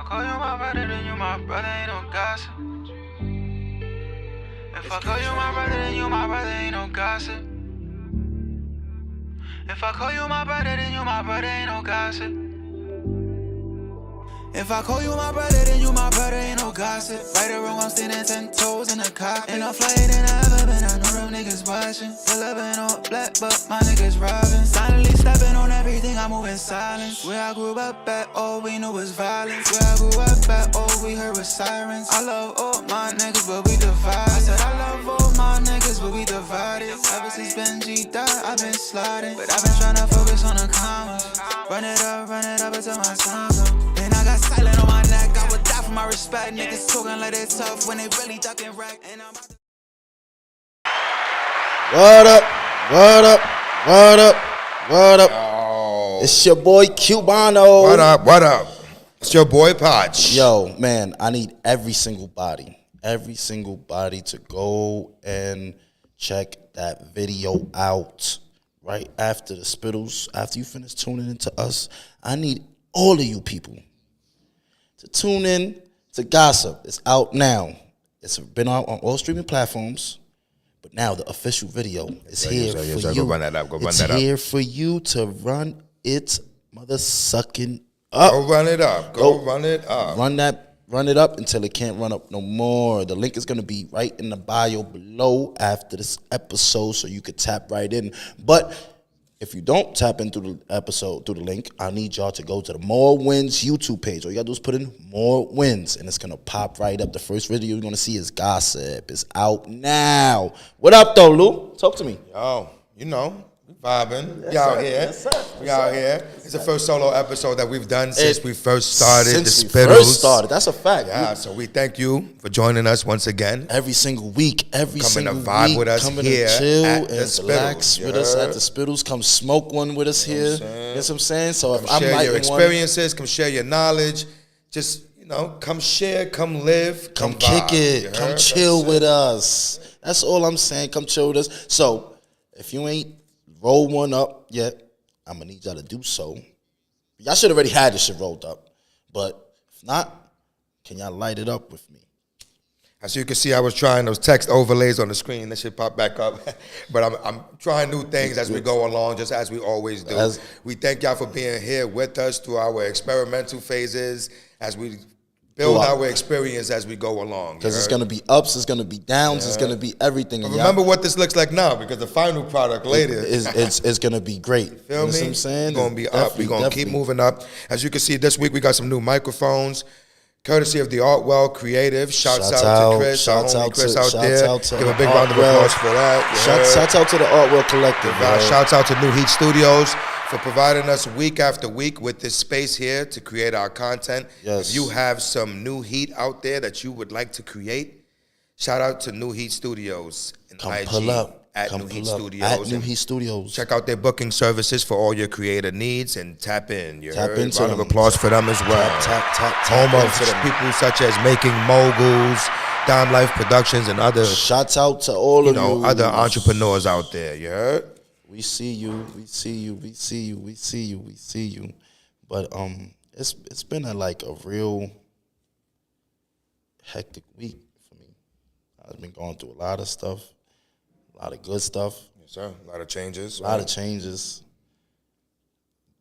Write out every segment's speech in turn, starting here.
call you my brother, then you my brother, ain't no gossip. If I call you my brother, then you my brother, ain't no gossip. If I call you my brother, then you my brother, ain't no gossip. If I call you my brother, then you my brother, ain't no gossip. Right or wrong, I'm standing 10 toes in the cockpit. Ain't no flight in the ever been, I know them niggas watching. Still up in all black, but my niggas robbing. Silently stepping on everything, I move in silence. Where I grew up at, all we knew was violence. Where I grew up at, all we heard was sirens. I love all my niggas, but we divided. I said I love all my niggas, but we divided. Ever since Benji died, I've been sliding. But I've been trying to focus on the commas. Run it up until my time's up. Then I got silent on my neck, I would die for my respect. Niggas talking like they tough when they really ducking wreck. And I'm about to... What up? What up? What up? What up? Oh. It's your boy Cubano. What up? What up? It's your boy Potch. Yo, man, I need every single body to go and check that video out right after the Spittlez. After you finish tuning into us, I need all of you people to tune in to Gossip. It's out now. It's been out on all streaming platforms, but now the official video is here for you. Go run that up. It's here for you to run it mother sucking up. Go run it up. Go run it up. Run it up until it can't run up no more. The link is going to be right in the bio below after this episode, so you could tap right in. But if you don't tap in through the episode, through the link, I need y'all to go to the More Wins YouTube page. All you got to do is put in More Wins, and it's going to pop right up. The first video you're going to see is Gossip. It's out now. What up, though, Lou? Talk to me. Yo, you know, we vibing. Yes, We out sir. here. Yes, sir. We out here. It's the first solo episode that we've done since we first started the Since we Spittlez. first started. That's a fact. Yeah, so we thank you for joining us once again. Every single week, Coming to vibe with us coming here to chill at the and relax Spittlez, with you us heard? at the Spittlez. Come smoke one with us here. You know what I'm saying? So if Come I'm share lighting your one, experiences. Come share your knowledge. Just, come share, come live, come vibe, kick it, you come heard? chill That's with it. us. That's all I'm saying. Come chill with us. So if you ain't roll one up yet, I'm gonna need y'all to do so. Y'all should already had this shit rolled up, but if not, can y'all light it up with me? As you can see, I was trying those text overlays on the screen. That should pop back up. But I'm trying new things as we go along, just as we always do. We thank y'all for being here with us through our experimental phases as we build our experience as we go along. Because it's going to be ups, it's going to be downs, it's going to be everything. But remember what this looks like now, because the final product later it's going to be great. Feel You know me? what I'm saying? We're going to be up. We're going to keep moving up. As you can see, this week we got some new microphones, courtesy of the Artwell Creative. Shouts out to Chris, our homie Chris out there. Give a big round of applause for that. Shouts out to the Artwell Collective. Shouts out to New Heat Studios for providing us week after week with this space here to create our content. Yes. If you have some new heat out there that you would like to create, shout out to New Heat Studios and Come IG pull up. at Come New Heat pull up. Studios. At New And Heat Studios. check out their booking services for all your creator needs and tap in. You Tap heard? into Round of them. applause for them as well. Tap Home of into them. people such as Making Moguls, Dime Life Productions, and other Shouts out to all of you. other entrepreneurs out there. You heard? We see you. We see you. We see you. We see you. We see you. But it's been a real hectic week for me. I've been going through a lot of stuff, a lot of good stuff, Yes, sir. A lot of changes. a lot of changes.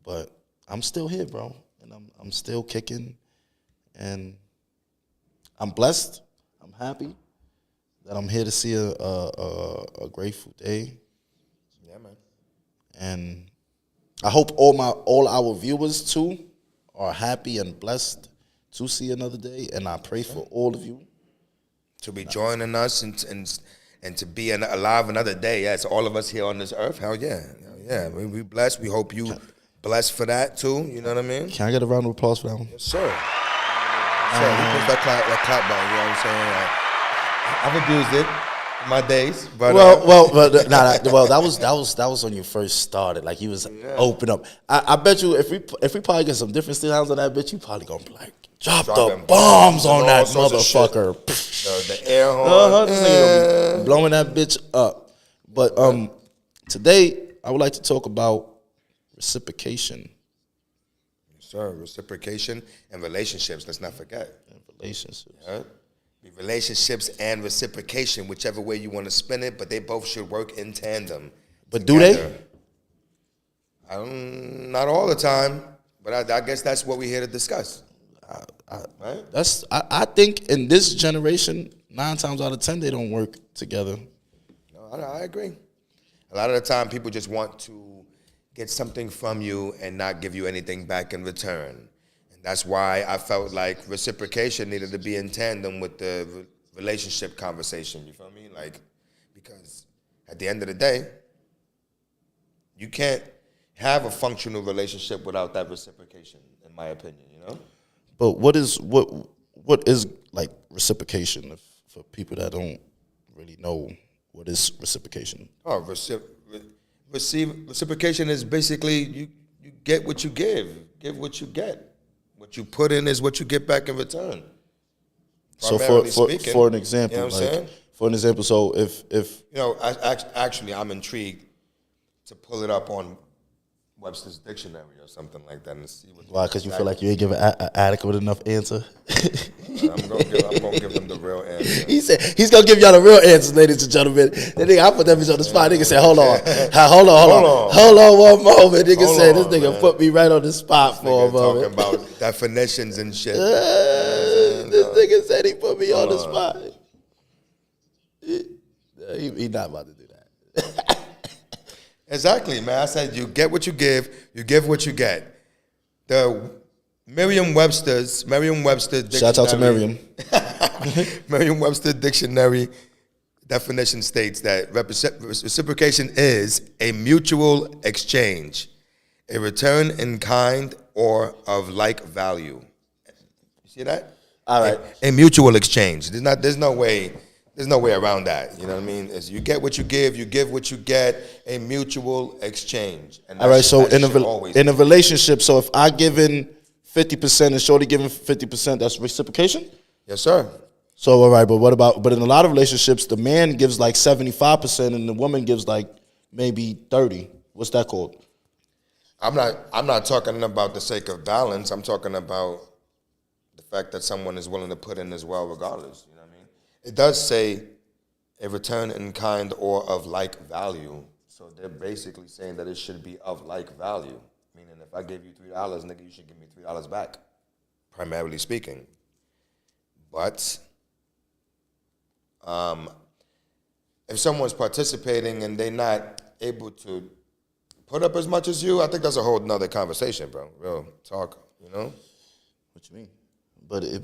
But I'm still here, bro, and I'm still kicking, and I'm blessed. I'm happy that I'm here to see a grateful day. Yeah, man. And I hope all our viewers too are happy and blessed to see another day. And I pray for all of you To be joining us and to be alive another day. Yeah, it's all of us here on this earth. Hell yeah. Hell yeah. We blessed. We hope you blessed for that too. You know what I mean? Can I get a round of applause for that one? Yes, sir. So we push that clap button, you know what I'm saying? I've abused it in my days, but that was when you first started. Like you was open up. I bet you if we probably get some different styles on that bitch, you probably gonna be like drop the them bombs on all that sorts of shit. motherfucker. the air horn. Blowing that bitch up. But today I would like to talk about reciprocation. Yes, Sir, reciprocation and relationships. Let's not forget. And relationships. Yeah. Relationships and reciprocation, whichever way you want to spin it, but they both should work in tandem. But together. Do they? Not all the time, but I guess that's what we're here to discuss. Right? I think in this generation, 9 times out of 10, they don't work together. No, I agree. A lot of the time, people just want to get something from you and not give you anything back in return. And that's why I felt like reciprocation needed to be in tandem with the relationship conversation. You feel me? Like, because at the end of the day, you can't have a functional relationship without that reciprocation, in my opinion, you know? But what is like reciprocation for people that don't really know what is reciprocation? Oh, reciprocation is basically you get what you give what you get. What you put in is what you get back in return. So for an example, you know what I'm saying? For an example, so if you know, actually, I'm intrigued to pull it up on Webster's dictionary or something like that and see what. Why? Because you feel like you ain't giving an adequate enough answer. I'm gonna give them the real answer. He said he's gonna give y'all the real answers, ladies and gentlemen. That nigga, I put that bitch on the spot. Nigga said, hold on one moment. Nigga said this nigga put me right on the spot for a moment. Talking about definitions and shit. This nigga said he put me on the spot. He not about to do that. Exactly, man. I said you get what you give what you get. The Merriam-Webster dictionary. Shout out to Merriam. Merriam-Webster dictionary definition states that reciprocation is a mutual exchange, a return in kind or of like value. You see that? All right. A mutual exchange. There's no way around that. You know what I mean? It's you get what you give what you get, a mutual exchange. And all right, so in a relationship, so if I give in 50% and Shorty giving 50%, that's reciprocation? Yes, sir. So all right, but in a lot of relationships, the man gives like 75% and the woman gives like maybe 30. What's that called? I'm not talking about the sake of balance. I'm talking about the fact that someone is willing to put in as well regardless. You know what I mean? It does say a return in kind or of like value. So they're basically saying that it should be of like value. Meaning if I gave you $3, nigga, you should give me $3 back, primarily speaking. But if someone's participating and they're not able to put up as much as you, I think that's a whole nother conversation, bro. Real talk, you know? What you mean? But it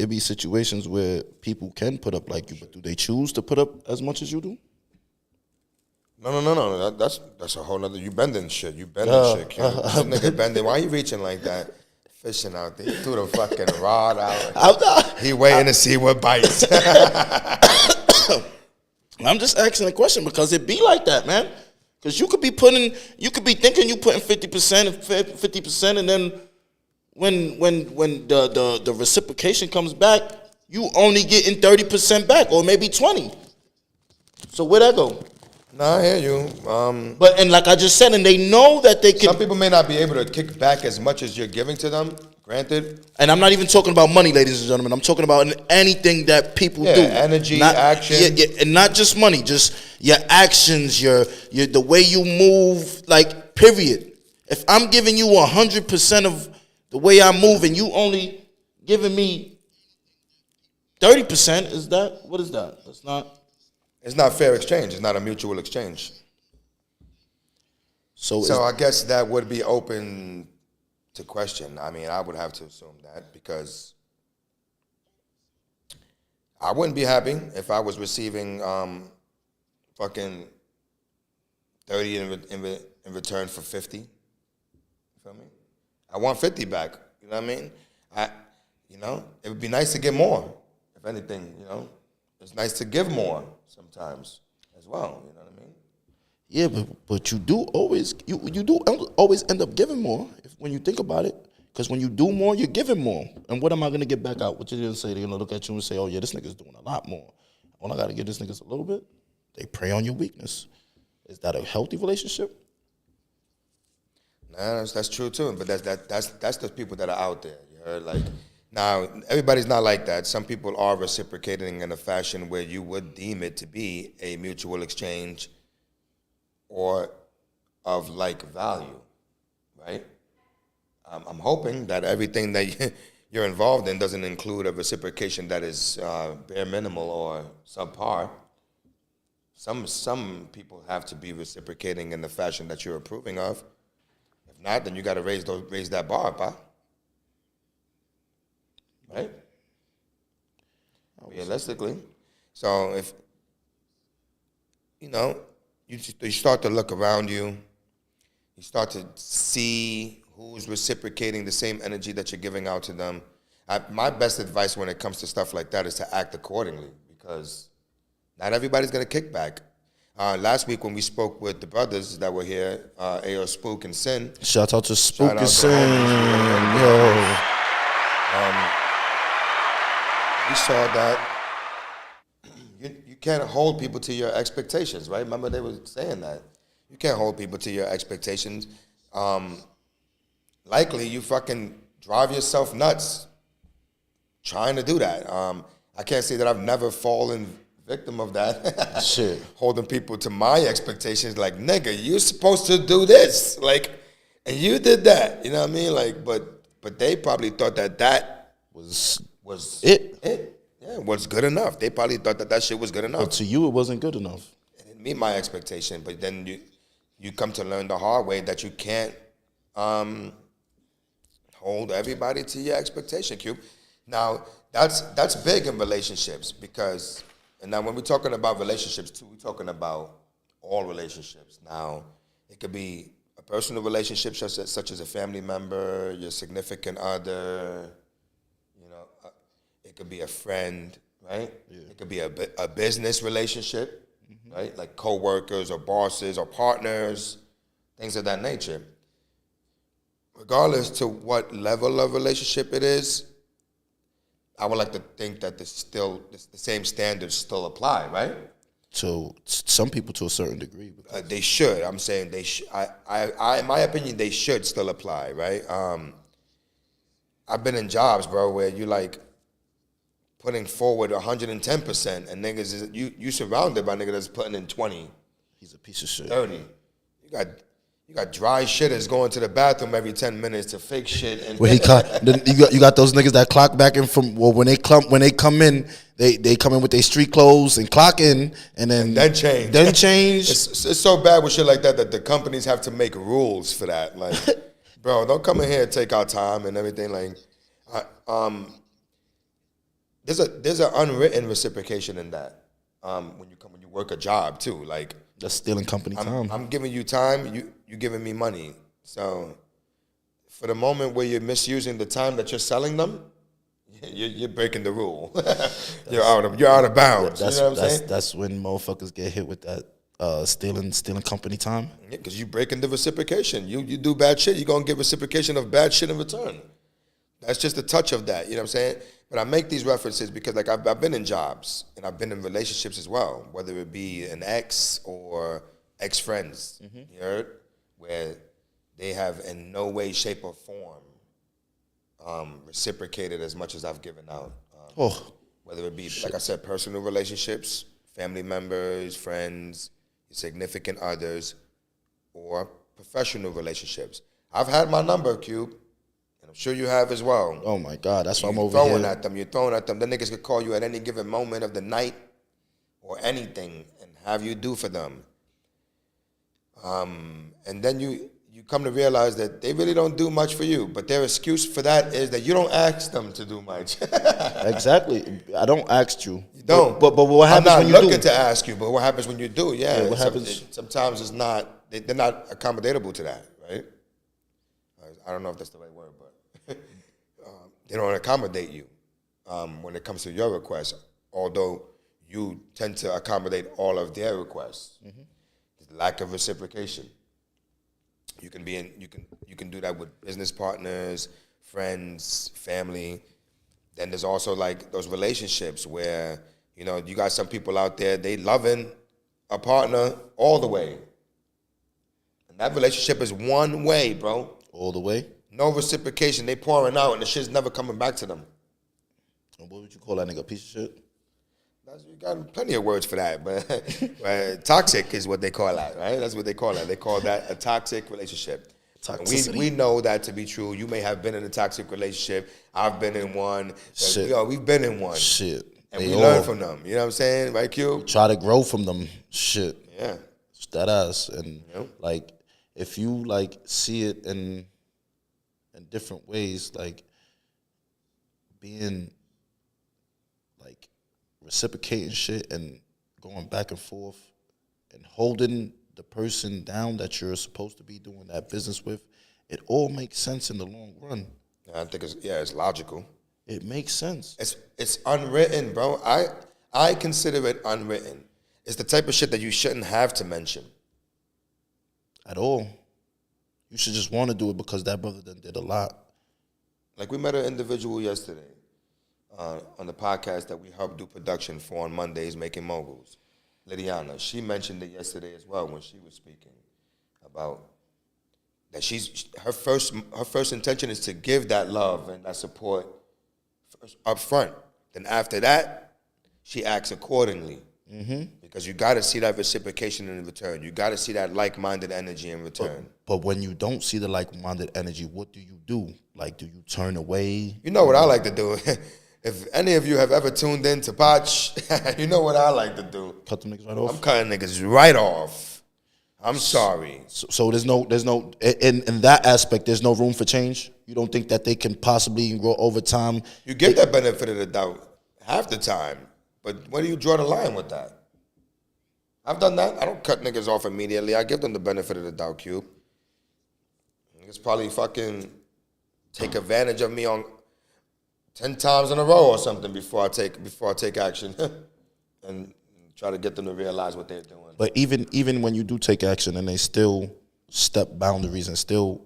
be situations where people can put up like you, but do they choose to put up as much as you do? No. That's a whole nother. You bending shit. You bending shit, kid. This nigga bending. Why you reaching like that? Fishing out there. He threw the fucking rod out. He waiting to see what bites. I'm just asking a question because it be like that, man. Because you could be thinking you putting 50%, and then when the reciprocation comes back, you only getting 30% back, or maybe 20. So where'd that go? Nah, I hear you. But like I just said, and they know that they can. Some people may not be able to kick back as much as you're giving to them. Granted. And I'm not even talking about money, ladies and gentlemen. I'm talking about anything that people do. Energy, action. And not just money, just your actions, your the way you move, like, period. If I'm giving you 100% of the way I move and you only giving me 30%, what is that? That's not. It's not fair exchange. It's not a mutual exchange. So I guess that would be open to question. I mean, I would have to assume that because I wouldn't be happy if I was receiving fucking 30 in return for 50. You feel me? I want 50 back. You know what I mean? It would be nice to get more. If anything, it's nice to give more sometimes as well. You know what I mean? Yeah, but you do always end up giving more when you think about it. Because when you do more, you're giving more. And what am I gonna get back out? What you gonna say? They're gonna look at you and say, "Oh yeah, this nigga's doing a lot more. All I gotta give this nigga's a little bit." They prey on your weakness. Is that a healthy relationship? Nah, that's true too. But that's the people that are out there. You heard? Like, now everybody's not like that. Some people are reciprocating in a fashion where you would deem it to be a mutual exchange or of like value, right? I'm hoping that everything that you're involved in doesn't include a reciprocation that is bare minimal or subpar. Some people have to be reciprocating in the fashion that you're approving of. If not, then you got to raise that bar, pa. Right? Realistically. So if, you start to look around you, you start to see who's reciprocating the same energy that you're giving out to them. My best advice when it comes to stuff like that is to act accordingly, because not everybody's going to kick back. Last week when we spoke with the brothers that were here, AO Spook and Sin. Shout out to Spook and Sin. Yo. We saw that you can't hold people to your expectations, right? Remember they were saying that. You can't hold people to your expectations. Likely you fucking drive yourself nuts trying to do that. I can't say that I've never fallen victim of that. Shit. Holding people to my expectations, like, nigga, you're supposed to do this. Like, and you did that. You know what I mean? Like, but they probably thought that was it. Yeah, was good enough. They probably thought that shit was good enough. But to you, it wasn't good enough. It didn't meet my expectation. But then you come to learn the hard way that you can't hold everybody to your expectation, Cube. Now, that's big in relationships because, and now when we're talking about relationships too, we're talking about all relationships. Now, it could be a personal relationship such as a family member, your significant other, it could be a friend, right? Yeah. It could be a business relationship, right? Like co-workers or bosses or partners, things of that nature. Regardless to what level of relationship it is, I would like to think that the same standards still apply, right? So some people to a certain degree. They should. I'm saying they should. I, in my opinion, they should still apply, right? I've been in jobs, bro, where you like putting forward 110%, and niggas you surrounded by niggas that's putting in 20. He's a piece of shit. 30. You got dry shitters going to the bathroom every 10 minutes to fake shit. And then you got those niggas that clock back in from when they come in, they come in with their street clothes and clock in and then change. It's so bad with shit like that the companies have to make rules for that. Like, bro, don't come in here and take our time and everything. Like, there's an unwritten reciprocation in that. When you work a job too, like. That's stealing company time. I'm giving you time, you giving me money. So for the moment where you're misusing the time that you're selling them, you're breaking the rule. You're out of bounds. You know what I'm saying? That's when motherfuckers get hit with that stealing company time. Yeah, because you're breaking the reciprocation. You do bad shit, you're gonna get reciprocation of bad shit in return. That's just a touch of that. You know what I'm saying? But I make these references because, like, I've been in jobs and I've been in relationships as well, whether it be an ex or ex-friends, you heard? Where they have in no way, shape, or form reciprocated as much as I've given out. Whether it be, like I said, personal relationships, family members, friends, significant others, or professional relationships. I've had my number, Cube. I'm sure you have as well. Oh my God, that's why I'm over here. You're throwing at them. The niggas could call you at any given moment of the night or anything and have you do for them. And then you come to realize that they really don't do much for you. But their excuse for that is that you don't ask them to do much. Exactly. I don't ask you. You don't. But what happens when you do? I'm not looking to ask you, but what happens when you do? Yeah. What happens? Sometimes it's not, they're not accommodatable to that, right? I don't know if that's the right word, but they don't accommodate you when it comes to your requests, although you tend to accommodate all of their requests. Lack of reciprocation. You can do that with business partners, friends, family. Then there's also like those relationships where, you got some people out there, they loving a partner all the way. And And that relationship is one way, bro. All the way. No reciprocation. They pouring out and the shit's never coming back to them. And what would you call that nigga? Piece of shit? You got plenty of words for that, but toxic is what they call that, right? That's what they call that. They call that a toxic relationship. We know that to be true. You may have been in a toxic relationship. I've been in one. Shit. We've been in one. Shit. And we learn from them. You know what I'm saying? Right, Q? Try to grow from them. Shit. Yeah. It's that ass. And like, if you like see it in different ways, like being like reciprocating shit and going back and forth and holding the person down that you're supposed to be doing that business with, it all makes sense in the long run. I think it's logical. It makes sense. It's unwritten, bro. I consider it unwritten. It's the type of shit that you shouldn't have to mention. At all. You should just want to do it because that brother done did a lot. Like we met an individual yesterday on the podcast that we helped do production for on Mondays, Making Moguls. Lydiana, she mentioned it yesterday as well when she was speaking about that her first intention is to give that love and that support up front. Then after that, she acts accordingly. Mm-hmm. Because you got to see that reciprocation in return. You got to see that like-minded energy in return. But when you don't see the like-minded energy, what do you do? Like, do you turn away? You know what I like to do. If any of you have ever tuned in to Potch, you know what I like to do. Cut them niggas right off? I'm cutting niggas right off. I'm sorry. So there's no in that aspect, there's no room for change? You don't think that they can possibly grow over time? You give that benefit of the doubt half the time, but where do you draw the line with that? I've done that. I don't cut niggas off immediately. I give them the benefit of the doubt, Cube. Niggas probably fucking take advantage of me on 10 times in a row or something before I take action and try to get them to realize what they're doing. But even when you do take action and they still step boundaries and still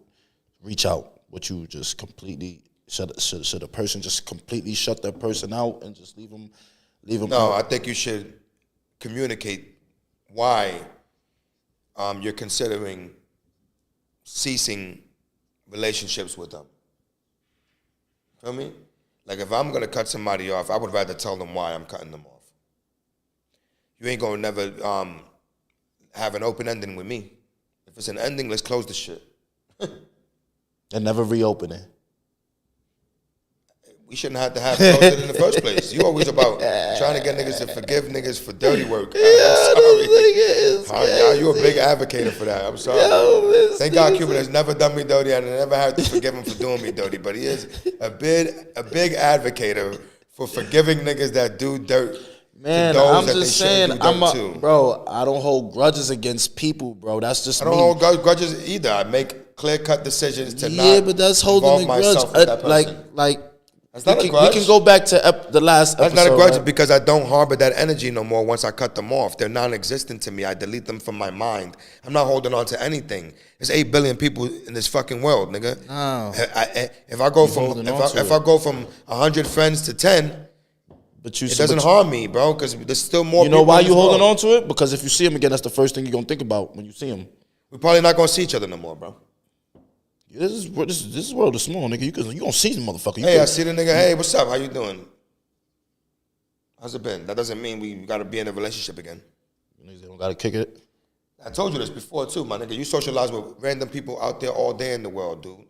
reach out, would you just completely should a person just completely shut that person out and just leave them No, out? I think you should communicate why you're considering ceasing relationships with them. Feel me? Like if I'm gonna cut somebody off, I would rather tell them why I'm cutting them off. You ain't gonna never have an open ending with me. If it's an ending, let's close the shit. And never reopen it. We shouldn't have to have closed it in the first place. You always about trying to get niggas to forgive niggas for dirty work. I'm sorry. You a big advocate for that. I'm sorry. Thank God Cuban has never done me dirty and I never had to forgive him for doing me dirty. But he is a big advocate for forgiving niggas that do dirt. Man, I'm just saying, bro, I don't hold grudges against people, bro. That's just me. I don't hold grudges either. I make clear-cut decisions to not but that's holding a grudge. Like that's not a grudge. We can go back to the last episode. That's not a grudge right? because I don't harbor that energy no more once I cut them off. They're non-existent to me. I delete them from my mind. I'm not holding on to anything. There's 8 billion people in this fucking world, nigga. No. If I go from 100 friends to 10, it doesn't harm me, bro, because there's still more people. You know why you holding on to it? Because if you see him again, that's the first thing you're going to think about when you see him. We're probably not going to see each other no more, bro. This world is small, nigga. You gonna see the motherfucker. I see the nigga. Hey, what's up? How you doing? How's it been? That doesn't mean we gotta be in a relationship again. Niggas don't gotta kick it. I told you this before too, my nigga. You socialize with random people out there all day in the world, dude.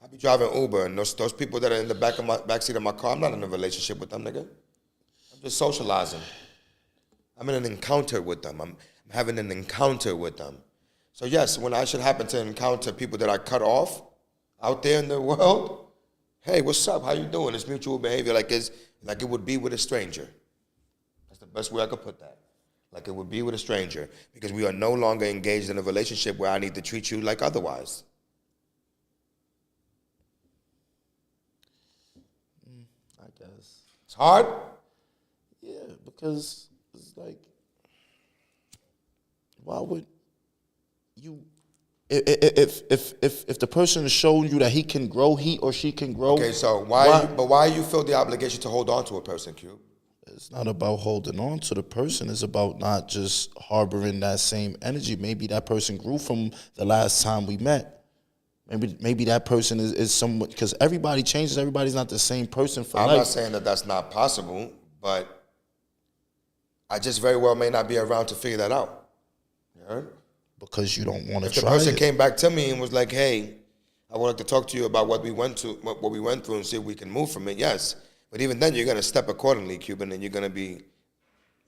I be driving Uber, and those people that are in the backseat of my car, I'm not in a relationship with them, nigga. I'm just socializing. I'm in an encounter with them. I'm having an encounter with them. So yes, when I should happen to encounter people that I cut off out there in the world, hey, what's up? How you doing? It's mutual behavior like it would be with a stranger. That's the best way I could put that. Like it would be with a stranger. Because we are no longer engaged in a relationship where I need to treat you like otherwise. I guess. It's hard? Yeah, because it's like, why would you, if the person is showing you that he or she can grow. Okay, so why you feel the obligation to hold on to a person, Q? it's not about holding on to the person. It's about not just harboring that same energy. Maybe that person grew from the last time we met. Maybe that person is someone, because everybody changes. Everybody's not the same person for life. I'm not saying that that's not possible, but I just very well may not be around to figure that out. You heard? Because you don't want to try it. If the person came back to me and was like, hey, I wanted to talk to you about what we went through and see if we can move from it, yes. But even then, you're going to step accordingly, Cuban, and you're going to be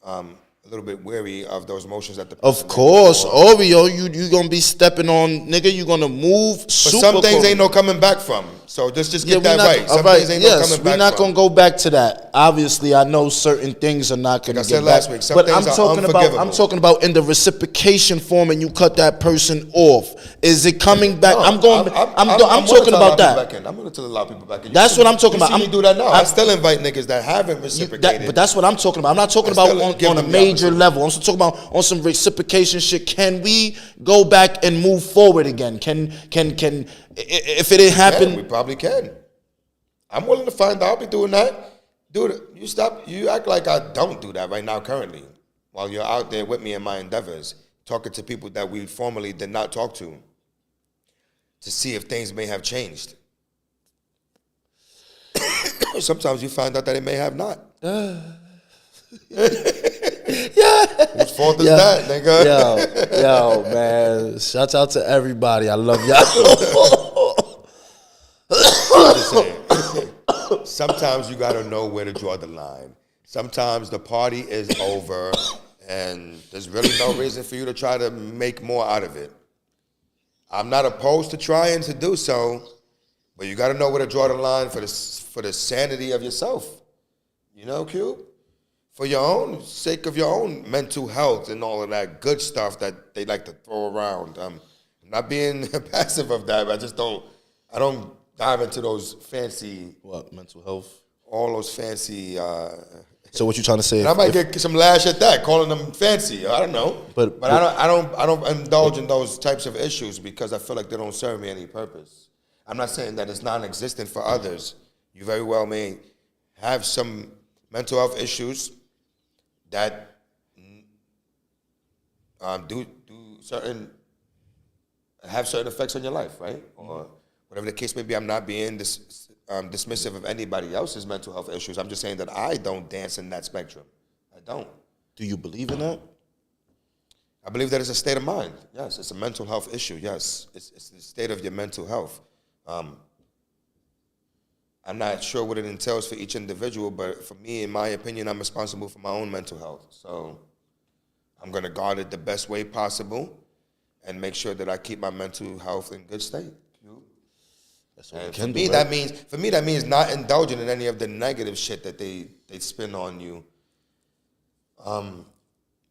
a little bit wary of those motions that the person. Of course, Oreo, you gonna be stepping on, nigga. You gonna move. But some things ain't no coming back from. So just get that right. Some things ain't no coming back. We're not gonna go back to that. Obviously, I know certain things are not gonna. Like I said last week, some things are unforgivable. I'm talking about in the reciprocation form, and you cut that person off. Is it coming back? I'm talking about that. I'm gonna tell a lot of people back in. That's what I'm talking about. You do that now. I still invite niggas that haven't reciprocated. But that's what I'm talking about. I'm not talking about on a major level. I'm talking about on some reciprocation shit. Can we go back and move forward again? Can if it didn't happen? Yeah, we probably can. I'm willing to find out. I'll be doing that. Dude, you act like I don't do that right now currently while you're out there with me in my endeavors, talking to people that we formerly did not talk to see if things may have changed. Sometimes you find out that it may have not. Yeah. Whose fault is that, nigga? Yo, man. Shout out to everybody. I love y'all. Sometimes you gotta know where to draw the line. Sometimes the party is over and there's really no reason for you to try to make more out of it. I'm not opposed to trying to do so, but you gotta know where to draw the line for the sanity of yourself. You know, Cube? For your own sake of your own mental health and all of that good stuff that they like to throw around. I'm not being passive of that, but I don't dive into those fancy... What, mental health? All those fancy... So what you trying to say? I might get some lash at that, calling them fancy. I don't know. But I don't indulge in those types of issues because I feel like they don't serve me any purpose. I'm not saying that it's non-existent for others. You very well may have some mental health issues that have certain effects on your life, right? Or whatever the case may be. I'm not being dismissive of anybody else's mental health issues. I'm just saying that I don't dance in that spectrum. I don't. Do you believe in that? I believe that it's a state of mind. Yes, it's a mental health issue. Yes, it's the state of your mental health. I'm not sure what it entails for each individual, but for me, in my opinion, I'm responsible for my own mental health. So I'm going to guard it the best way possible and make sure that I keep my mental health in good state. That's what for me, that means not indulging in any of the negative shit that they spin on you.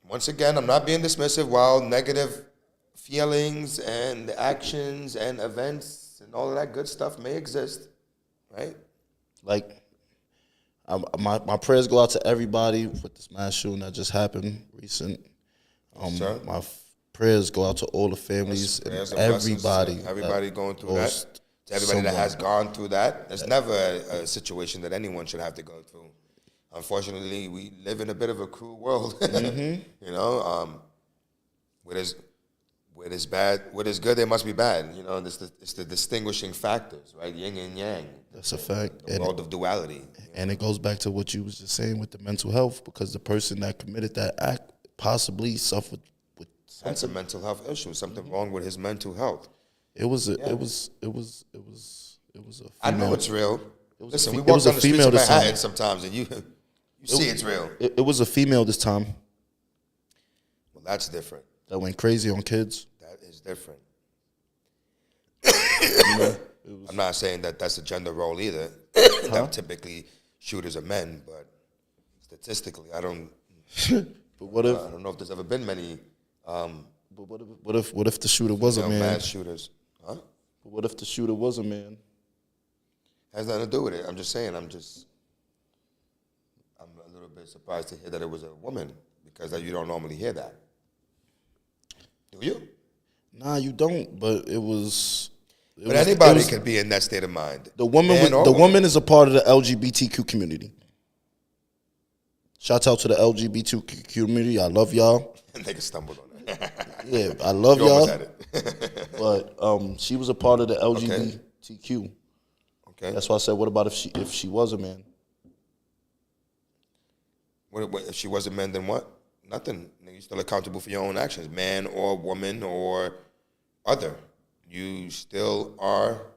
Once again, I'm not being dismissive. While negative feelings and actions and events and all of that good stuff may exist, right? Like, my prayers go out to everybody with this mass shooting that just happened recent. My prayers go out to all the families and everybody. Everybody going through that. To everybody that has gone through that. There's never a situation that anyone should have to go through. Unfortunately, we live in a bit of a cruel world. You know, what is bad, what is good, there must be bad. You know, it's the distinguishing factors, right? Yin and yang. That's a fact. The world of duality. And it goes back to what you was just saying with the mental health, because the person that committed that act possibly suffered with something. That's a mental health issue. Something wrong with his mental health. It was a female. I know it's real. Listen, we walk down the streets of Manhattan sometimes, and you see it's real. It was a female this time. Well, that's different. That went crazy on kids. That is different. I'm not saying that that's a gender role either. That typically shooters are men, but statistically, I don't. But what if? I don't know if there's ever been many. But what if the shooter was a man? Mass shooters, huh? But what if the shooter was a man? Has nothing to do with it. I'm just saying. I'm a little bit surprised to hear that it was a woman, because you don't normally hear that. Do you? Nah, you don't. But it was. But anybody could be in that state of mind. The woman is a part of the LGBTQ community. Shout out to the LGBTQ community. I love y'all. Nigga stumbled on that. Yeah, I love You y'all. almost had it. But she was a part of the LGBTQ. Okay. That's why I said, what about if she was a man? What, if she was a man, then what? Nothing. You're still accountable for your own actions, man or woman or other. You still are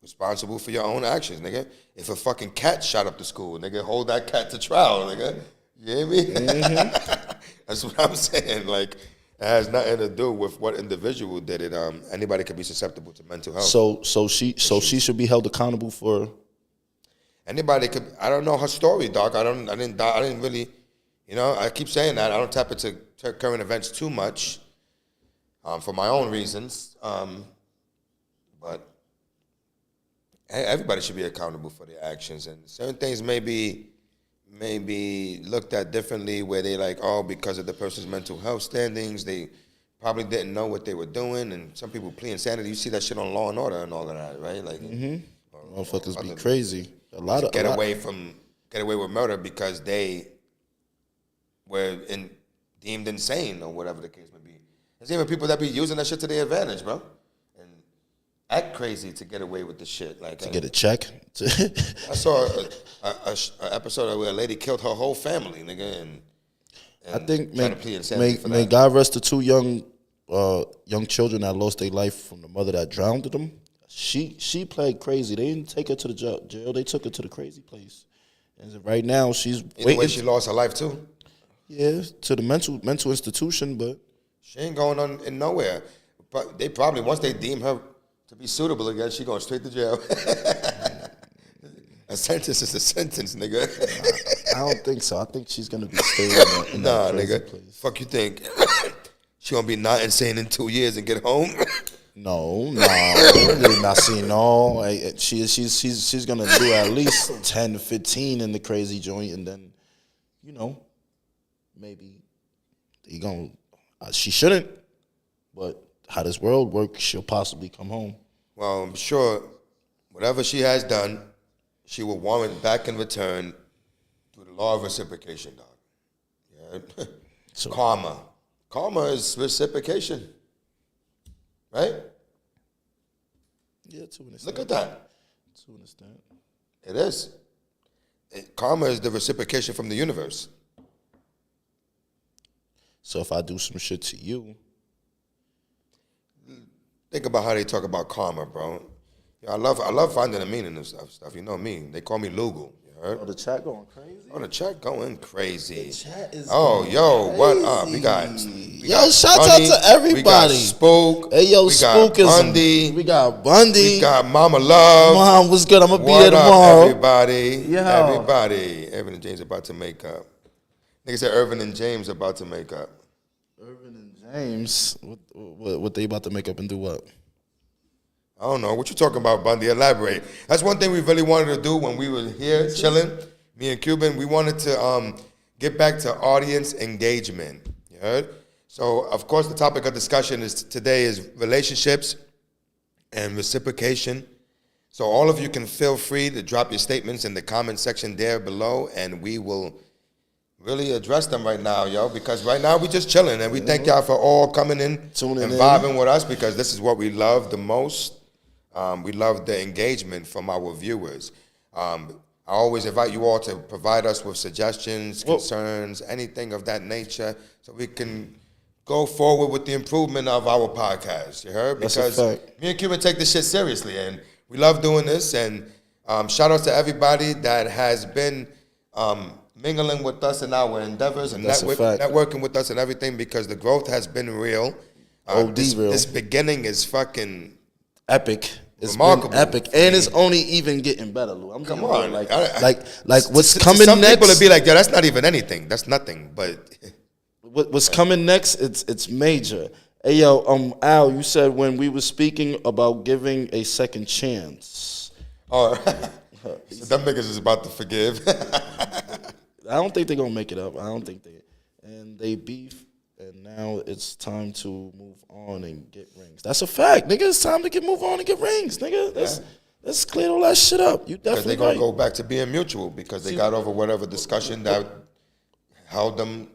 responsible for your own actions, nigga. If a fucking cat shot up the school, nigga, hold that cat to trial, nigga. You hear me? Mm-hmm. That's what I'm saying. Like, it has nothing to do with what individual did it. Anybody could be susceptible to mental health. So she should be held accountable for. Anybody could. I don't know her story, dog. I didn't really. You know, I keep saying that. I don't tap into current events too much for my own reasons. But everybody should be accountable for their actions. And certain things may be looked at differently where they like, oh, because of the person's mental health standings, they probably didn't know what they were doing. And some people plea insanity. You see that shit on Law and Order and all of that, right? Like, motherfuckers be crazy. Get away with murder because they were deemed insane or whatever the case may be. There's even people that be using that shit to their advantage, bro, and act crazy to get away with the shit. Like to get a check. I saw an episode where a lady killed her whole family, nigga, and I think may God rest the two young children that lost their life from the mother that drowned them. She played crazy. They didn't take her to the jail. They took her to the crazy place. And right now she's waiting. Way she lost her life too. Yeah, to the mental institution, but she ain't going on in nowhere. But they probably, once they deem her to be suitable again, she going straight to jail. A sentence is a sentence, nigga. I don't think so. I think she's gonna be staying in that crazy nigga. place. Fuck you think? She gonna be not insane in 2 years and get home? No, really not seeing no. She's gonna do at least 10 to 15 in the crazy joint, and then, you know, maybe they gonna. She shouldn't, but how this world works, she'll possibly come home. Well, I'm sure whatever she has done, she will warrant back in return through the law of reciprocation, dog. Yeah. So, karma. Karma is reciprocation. Right? Yeah, to an extent. Look at that. To an extent. It is. Karma is the reciprocation from the universe. So if I do some shit to you. Think about how they talk about karma, bro. I love finding the meaning of stuff. You know me. They call me Lugal. Oh, the chat going crazy? Oh, the chat going crazy. The chat is what up? We got shout Bunny, out to everybody. We got Spook. Hey, yo, we Spook got Bundy. We got Bundy. We got Mama Love. Mom, what's good? I'm going to be what there tomorrow. Up, everybody? Yeah. Everybody. Irvin and James about to make up. Nigga said Irvin and James about to make up. Irvin and James? What they about to make up and do what? I don't know. What you talking about, Bundy? Elaborate. That's one thing we really wanted to do when we were here chilling, me and Cuban. We wanted to get back to audience engagement. You heard? So, of course, the topic of discussion today is relationships and reciprocation. So all of you can feel free to drop your statements in the comment section there below, and we will really address them right now, yo, because right now we just chilling, and we thank y'all for all coming in Tuning and in. vibing with us, because this is what we love the most. We love the engagement from our viewers. I always invite you all to provide us with suggestions, concerns, anything of that nature, so we can go forward with the improvement of our podcast. You heard? Because me and Cuban take this shit seriously, and we love doing this. And shout out to everybody that has been mingling with us in our endeavors and networking with us and everything, because the growth has been real. Real. This beginning is fucking epic. It's remarkable. Been epic, and it's only even getting better, Lou. Come on, like what's coming some next? People will be like, "Yeah, that's not even anything. That's nothing." But what's coming next? It's major. Hey yo, Al, you said when we were speaking about giving a second chance. Oh, so them niggas is about to forgive. I don't think they're gonna make it up. I don't think they beef. And now it's time to move on and get rings. That's a fact, nigga. It's time to move on and get rings, nigga. That's Let's clear all that shit up. You Because definitely they're going right. to go back to being mutual because they got over whatever discussion that held them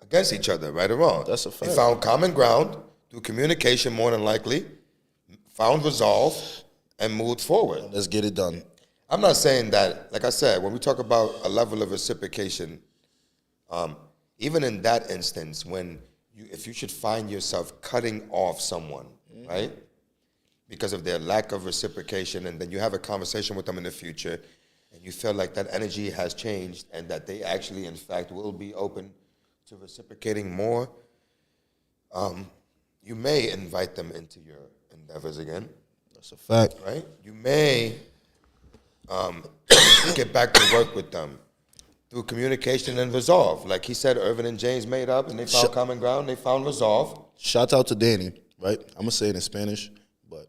against each other, right or wrong. That's a fact. They found common ground through communication, more than likely, found resolve, and moved forward. Let's get it done. I'm not saying that, like I said, when we talk about a level of reciprocation, even in that instance, if you should find yourself cutting off someone, right, because of their lack of reciprocation, and then you have a conversation with them in the future, and you feel like that energy has changed and that they actually, in fact, will be open to reciprocating more, you may invite them into your endeavors again. That's a fact. Right? You may get back to work with them through communication and resolve. Like he said, Irvin and James made up and they found common ground, they found resolve. Shout out to Danny, right? I'm going to say it in Spanish, but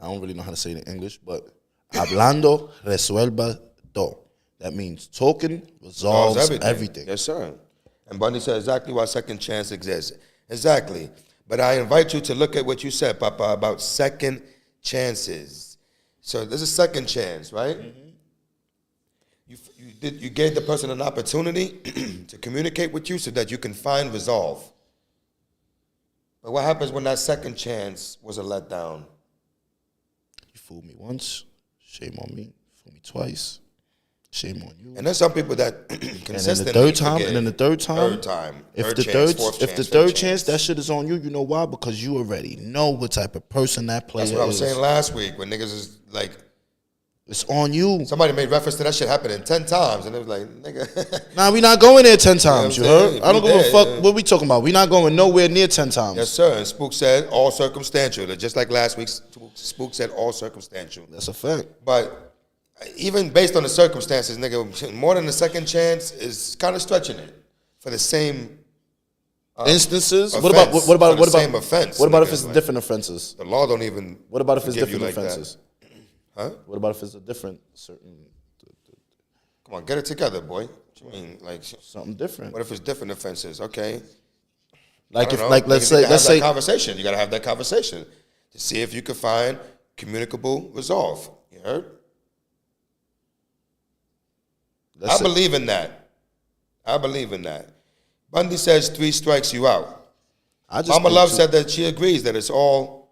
I don't really know how to say it in English, but hablando resuelva todo. That means talking resolves everything. Yes, sir. And Bundy said exactly why second chance exists. Exactly. But I invite you to look at what you said, Papa, about second chances. So there's a second chance, right? Mm-hmm. You gave the person an opportunity to communicate with you so that you can find resolve. But what happens when that second chance was a letdown? You fooled me once, shame on me. Fooled me twice, shame on you. And there's some people that consistently and then the third time, if the third chance, that shit is on you. You know why? Because you already know what type of person that player is. That's what I was saying last week when niggas is like, it's on you. Somebody made reference to that shit happening 10 times, and it was like, nigga. Nah, we not going there 10 times, you heard? I don't give a fuck yeah. what we talking about. We not going nowhere near 10 times. Yes, sir. And Spook said all circumstantial. Just like last week, Spook said all circumstantial. That's a fact. But even based on the circumstances, nigga, more than a second chance is kind of stretching it for the same instances. Offense, what about same offense? What about if nigga, it's like, different offenses? The law don't even. What about if it's different like offenses? That. Huh? What about if it's a different certain? Come on, get it together, boy. What you mean, like something different? What if it's different offenses? Okay. Like if, like let's say conversation. You gotta have that conversation to see if you can find communicable resolve. You heard? I believe in that. I believe in that. Bundy says 3 strikes you out. Mama Love said that she agrees that it's all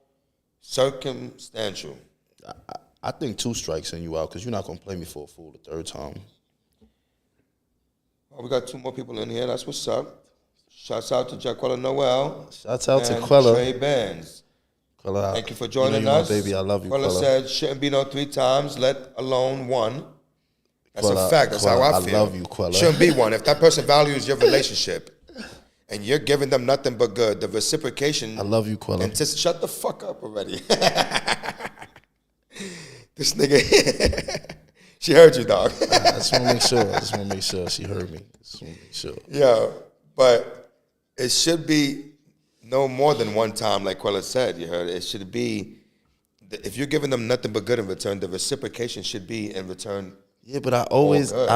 circumstantial. I think 2 strikes and you out because you're not going to play me for a fool the third time. Well, we got 2 more people in here. That's what's up. Shouts out to Jaquella Noel. Shouts out to Quella. Trey Benz. Quella, thank you for joining us. Baby, I love you, Quella said, shouldn't be no 3 times, let alone 1. That's a fact. That's how I feel. I love you, Quella. Shouldn't be 1. If that person values your relationship and you're giving them nothing but good, the reciprocation. I love you, Quella. And just shut the fuck up already. This nigga, she heard you, dog. I just want to make sure. She heard me. Just want to make sure. Yeah, but it should be no more than 1 time, like Quella said. You heard? It should be, if you're giving them nothing but good in return, the reciprocation should be in return. Yeah, but I always been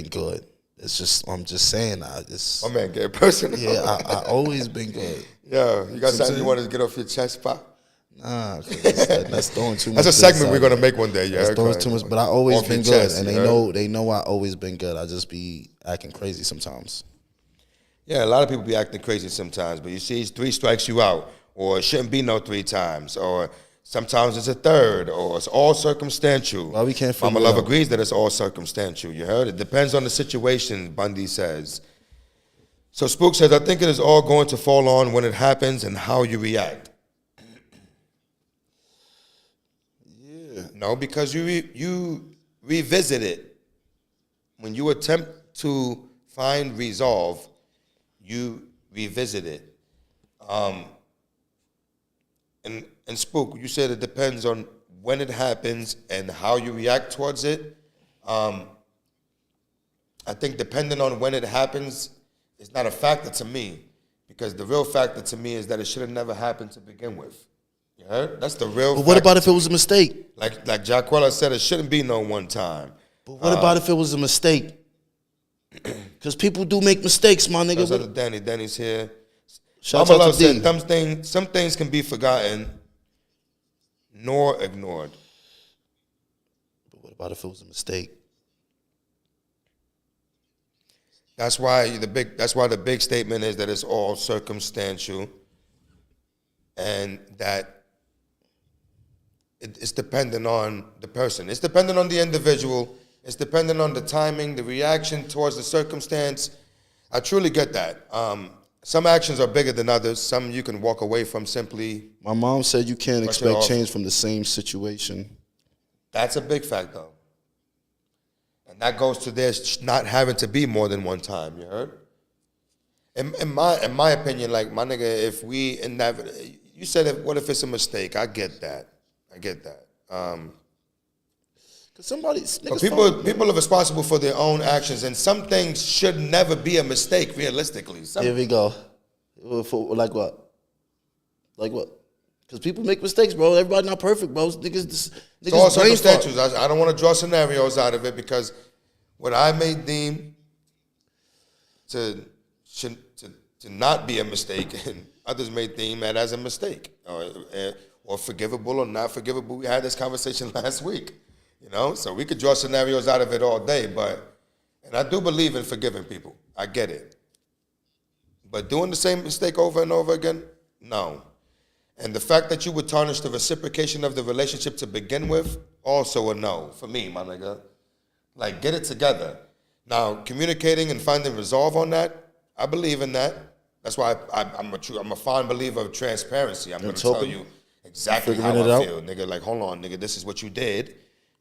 good. It's just, I'm just saying, my man get personal. Yeah, I always been good. Yeah, you got something you want to get off your chest, Pop? Nah, that's throwing too much. That's a segment we're gonna make one day. Yeah, that's throwing too much. But I always been good, and they know I always been good. I just be acting crazy sometimes. Yeah, a lot of people be acting crazy sometimes. But you see, it's 3 strikes you out, or it shouldn't be no 3 times, or sometimes it's a 3rd, or it's all circumstantial. Well, we can't. Mama Love agrees that it's all circumstantial. You heard? It depends on the situation. Bundy says. So Spook says, I think it is all going to fall on when it happens and how you react. No, because you revisit it. When you attempt to find resolve, you revisit it. And Spook, you said it depends on when it happens and how you react towards it. I think depending on when it happens is not a factor to me, because the real factor to me is that it should have never happened to begin with. You heard? That's the real. But what about if it was a mistake? Like Jaquella said, it shouldn't be no 1 time. But what about if it was a mistake? Because people do make mistakes, my nigga. Shout out to Danny. Danny's here. Shout out to D. Said some things can be forgotten. nor ignored. But what about if it was a mistake? That's why the big statement is that it's all circumstantial, and that it's dependent on the person. It's dependent on the individual. It's dependent on the timing, the reaction towards the circumstance. I truly get that. Some actions are bigger than others. Some you can walk away from simply. My mom said you can't expect change from the same situation. That's a big fact, though. And that goes to this not having to be more than one time, you heard? In my opinion, like, my nigga, if we, in that, you said, what if it's a mistake? I get that. Because people are responsible for their own actions, and some things should never be a mistake, realistically. Here we go. Like what? Because people make mistakes, bro. Everybody not perfect, bro. Niggas it's all circumstantial. I don't want to draw scenarios out of it, because what I may deem to not be a mistake, and others may deem that as a mistake, or forgivable or not forgivable. We had this conversation last week, you know? So we could draw scenarios out of it all day, and I do believe in forgiving people. I get it. But doing the same mistake over and over again, no. And the fact that you would tarnish the reciprocation of the relationship to begin with, also a no for me, my nigga. Like, get it together. Now, communicating and finding resolve on that, I believe in that. That's why I'm a fond believer of transparency. I'm going to tell you exactly how I feel, nigga. Like, hold on, nigga, this is what you did.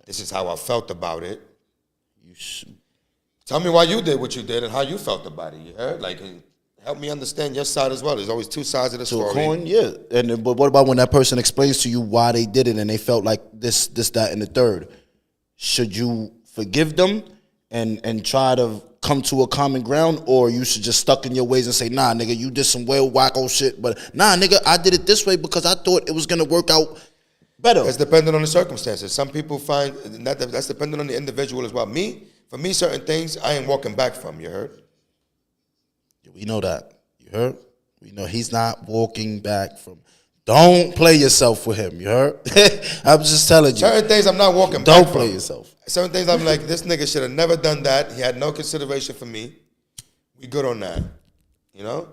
This is how I felt about it. Tell me why you did what you did and how you felt about it, you heard? Like, help me understand your side as well. There's always two sides of the story. Coin, yeah. But what about when that person explains to you why they did it and they felt like this, that, and the third? Should you forgive them and try to come to a common ground, or you should just stuck in your ways and say, nah, nigga, you did some well wacko shit, but nah, nigga, I did it this way because I thought it was going to work out better? It's dependent on the circumstances. Some people find that's dependent on the individual as well. For me, certain things I ain't walking back from, you heard? We know that. You heard? We know he's not walking back from. Don't play yourself with him. You heard? I'm just telling you. Certain things I'm not walking back from. Don't play yourself. Certain things I'm like, this nigga should have never done that. He had no consideration for me. We good on that. You know?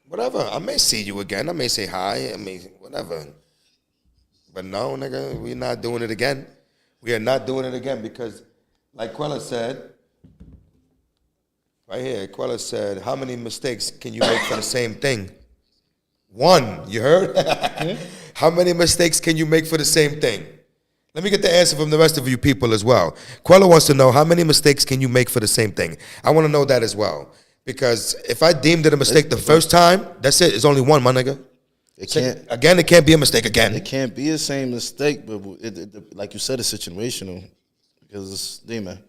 Whatever. I may see you again. I may say hi. I may, whatever. But no, nigga, we're not doing it again. We are not doing it again because, like Quella said, right here, Quella said, how many mistakes can you make for the same thing? One, you heard? How many mistakes can you make for the same thing? Let me get the answer from the rest of you people as well. Quella wants to know, how many mistakes can you make for the same thing? I want to know that as well. Because if I deemed it a mistake the first time, that's it. It's only one, my nigga. It can't be a mistake again. It can't be the same mistake, but like you said, it's situational. Because it's demon.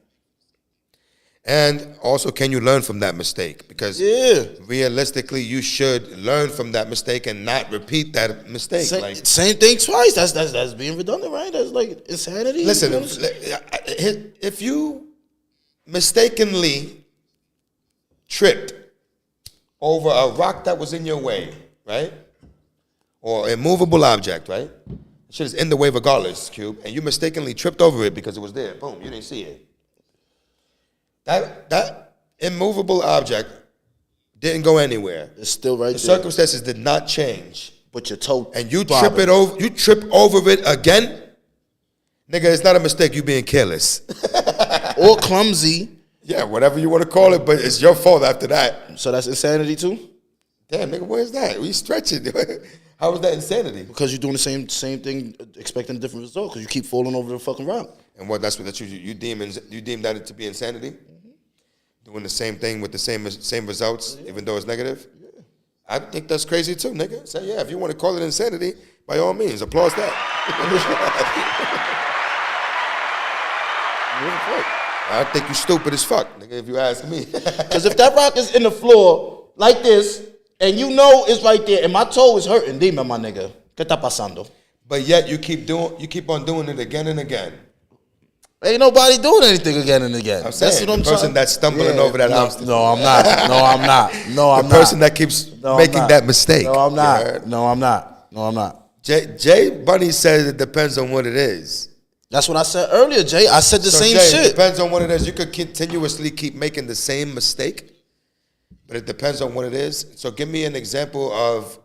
And also, can you learn from that mistake? Because realistically, you should learn from that mistake and not repeat that mistake. Same thing twice. That's being redundant, right? That's like insanity. Listen, if you mistakenly tripped over a rock that was in your way, right? Or a movable object, right? Shit is in the way regardless, Cube. And you mistakenly tripped over it because it was there. Boom, you didn't see it. That immovable object didn't go anywhere. It's still right there. The circumstances did not change. But your toe. And you trip over it again, nigga, it's not a mistake, you being careless. Or clumsy. Yeah, whatever you want to call it, but it's your fault after that. So that's insanity too? Damn, nigga, where's that? We stretching. How is that insanity? Because you're doing the same thing, expecting a different result, because you keep falling over the fucking rock. And what? That's what you deem that to be insanity? Mm-hmm. Doing the same thing with the same results, even though it's negative? Yeah. I think that's crazy too, nigga. So yeah, if you want to call it insanity, by all means, applause that. I think you stupid as fuck, nigga, if you ask me. Because if that rock is in the floor like this, and you know it's right there, and my toe is hurting, dime, my nigga, ¿qué está pasando? But yet you keep on doing it again and again. Ain't nobody doing anything again and again. I'm saying, the person that's stumbling over that obstacle. No, I'm not. The person that keeps making that mistake. No, I'm not. No, I'm not. Jay Bunny said it depends on what it is. That's what I said earlier, Jay. I said the same Jay, shit. It depends on what it is. You could continuously keep making the same mistake, but it depends on what it is. So give me an example of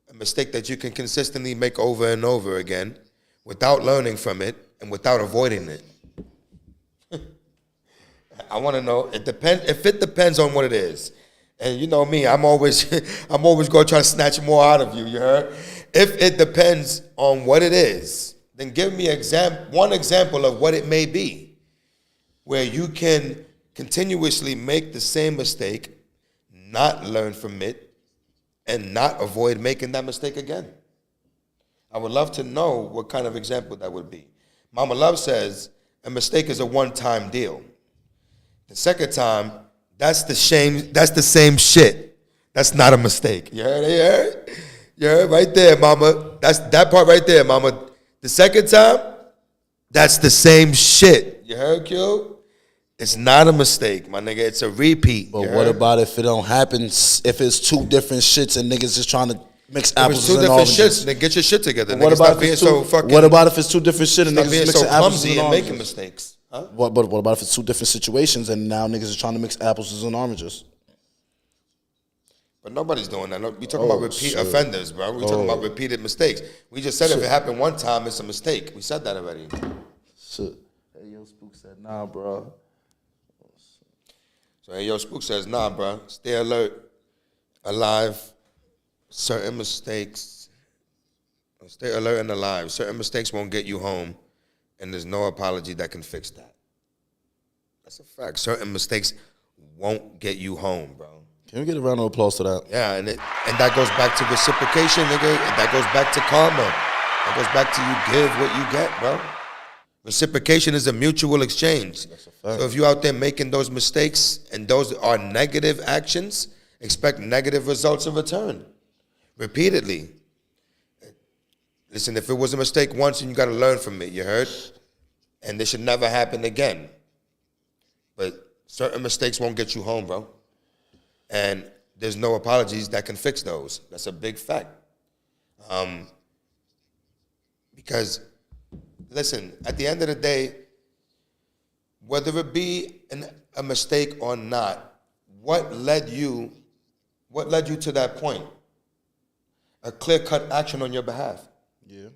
a mistake that you can consistently make over and over again without learning from it and without avoiding it. I want to know. It depends on what it is. And you know me, I'm always going to try to snatch more out of you. You heard? If it depends on what it is, then give me one example of what it may be, where you can continuously make the same mistake, not learn from it, and not avoid making that mistake again. I would love to know what kind of example that would be. Mama Love says a mistake is a one-time deal. The second time, that's the same shit. That's not a mistake. You heard? You heard? Right there, mama. That's that part right there, mama. The second time, that's the same shit. You heard, Q? It's not a mistake, my nigga. It's a repeat. But what about if it don't happen? If it's two different shits and niggas just trying to mix apples and oranges? Two different shits, then get your shit together. What about if it's two different shit and niggas being mixing so apples clumsy and and oranges? making mistakes? Huh? What about if it's two different situations and now niggas are trying to mix apples and oranges? But nobody's doing that. We talking about repeat offenders, bro. We talking about repeated mistakes. We just said if it happened one time, it's a mistake. We said that already. Shit. Hey, yo, Spook said, nah, bro. So, hey, yo, Spook says, nah, bro. Stay alert, alive. Certain mistakes. Stay alert and alive. Certain mistakes won't get you home, and there's no apology that can fix that. That's a fact. Certain mistakes won't get you home, bro. Can we get a round of applause to that? Yeah, and that goes back to reciprocation, nigga. And that goes back to karma. That goes back to you give what you get, bro. Reciprocation is a mutual exchange. That's a fact. So if you out there making those mistakes and those are negative actions, expect negative results in return. Repeatedly. Listen, if it was a mistake once, and you got to learn from it, you heard? And this should never happen again. But certain mistakes won't get you home, bro. And there's no apologies that can fix those. That's a big fact. Because, listen, at the end of the day, whether it be a mistake or not, what led you to that point? A clear-cut action on your behalf. Yeah.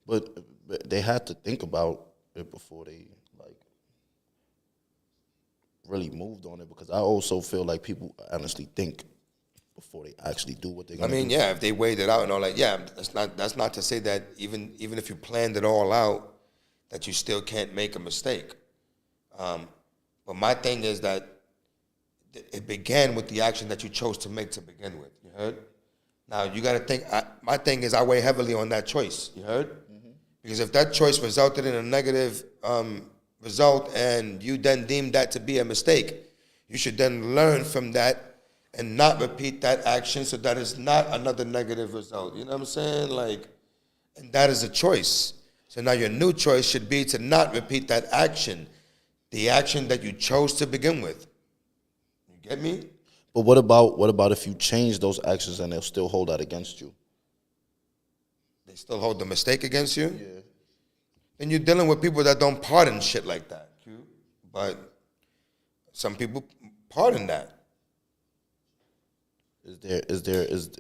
But they had to think about it before they, really moved on it, because I also feel like people honestly think before they actually do what they're gonna do. Yeah, if they weighed it out and all that, yeah, that's not to say that even if you planned it all out, that you still can't make a mistake. But my thing is that it began with the action that you chose to make to begin with. You heard? Now you got to think. My thing is I weigh heavily on that choice. You heard? Mm-hmm. Because if that choice resulted in a negative result and you then deem that to be a mistake, you should then learn from that and not repeat that action so that it's not another negative result. You know what I'm saying? And that is a choice. So now your new choice should be to not repeat that action, the action that you chose to begin with. You get me? But what about if you change those actions and they'll still hold that against you? They still hold the mistake against you? Yeah. Then you're dealing with people that don't pardon shit like that. But some people pardon that.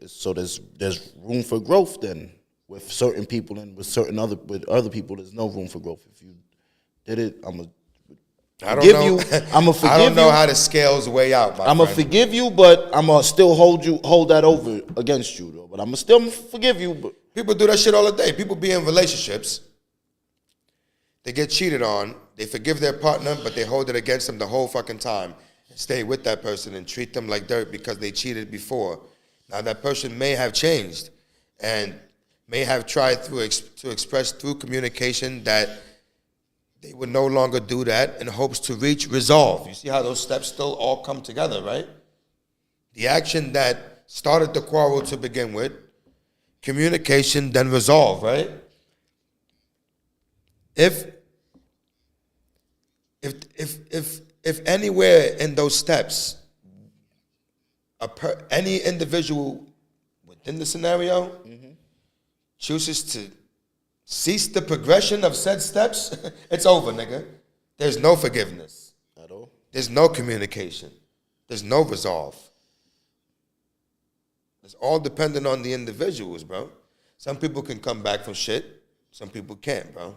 So there's room for growth then with certain people, and with other people there's no room for growth. If you did it, I don't know how the scales weigh out, my I'm gonna forgive you, but I'm gonna still hold that over against you though. But I'm gonna still forgive you. But people do that shit all the day. People be in relationships. They get cheated on. They forgive their partner, but they hold it against them the whole fucking time. Stay with that person and treat them like dirt because they cheated before. Now that person may have changed and may have tried to express through communication that they would no longer do that in hopes to reach resolve. You see how those steps still all come together, right? The action that started the quarrel to begin with, communication, then resolve, right? If anywhere in those steps, any individual within the scenario chooses to cease the progression of said steps, it's over, nigga. There's no forgiveness. At all. There's no communication. There's no resolve. It's all dependent on the individuals, bro. Some people can come back from shit. Some people can't, bro.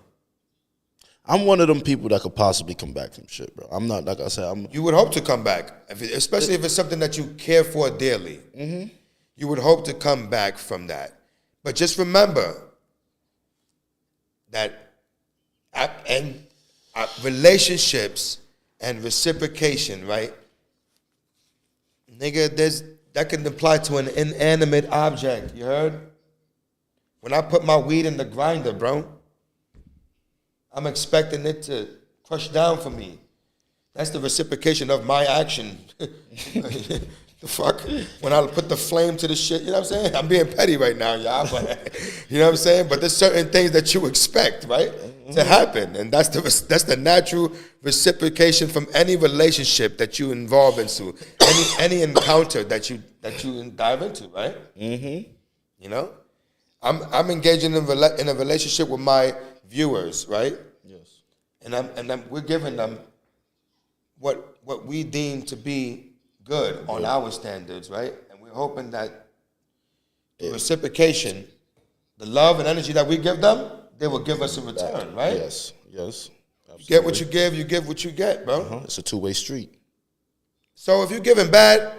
I'm one of them people that could possibly come back from shit, bro. I'm not, like I said, You would hope to come back, especially if it's something that you care for dearly. Mm-hmm. You would hope to come back from that. But just remember that relationships and reciprocation, right? Nigga, that can apply to an inanimate object, you heard? When I put my weed in the grinder, bro, I'm expecting it to crush down for me. That's the reciprocation of my action. The fuck? When I put the flame to the shit, you know what I'm saying? I'm being petty right now, y'all, but you know what I'm saying? But there's certain things that you expect, right, to happen. And that's the natural reciprocation from any relationship that you involve into, any encounter that you dive into, right? Mm-hmm. You know? I'm engaging in a relationship with my viewers, right? Yes. And we're giving them what we deem to be good on our standards, right? And we're hoping that the reciprocation, the love and energy that we give them, they will give us in return, right? Yes, yes. Absolutely. You get what you give what you get, bro. Uh-huh. It's a two-way street. So if you're giving bad,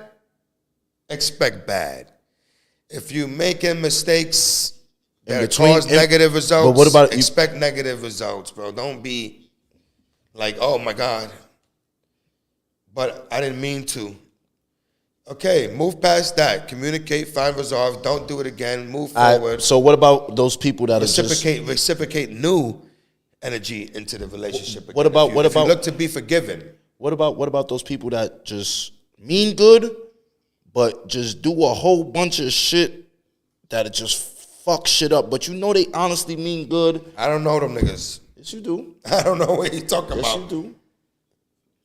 expect bad. If you're making mistakes that cause negative results, but what about expect negative results, bro. Don't be like, oh my God, but I didn't mean to. Okay, move past that. Communicate, find resolve. Don't do it again. Move forward. So what about those people that reciprocate new energy into the relationship again? What about if you look to be forgiven? What about those people that just mean good, but just do a whole bunch of shit that it just fuck shit up, but you know they honestly mean good? I don't know them niggas. Yes, you do. I don't know what you're talking about. Yes, you do.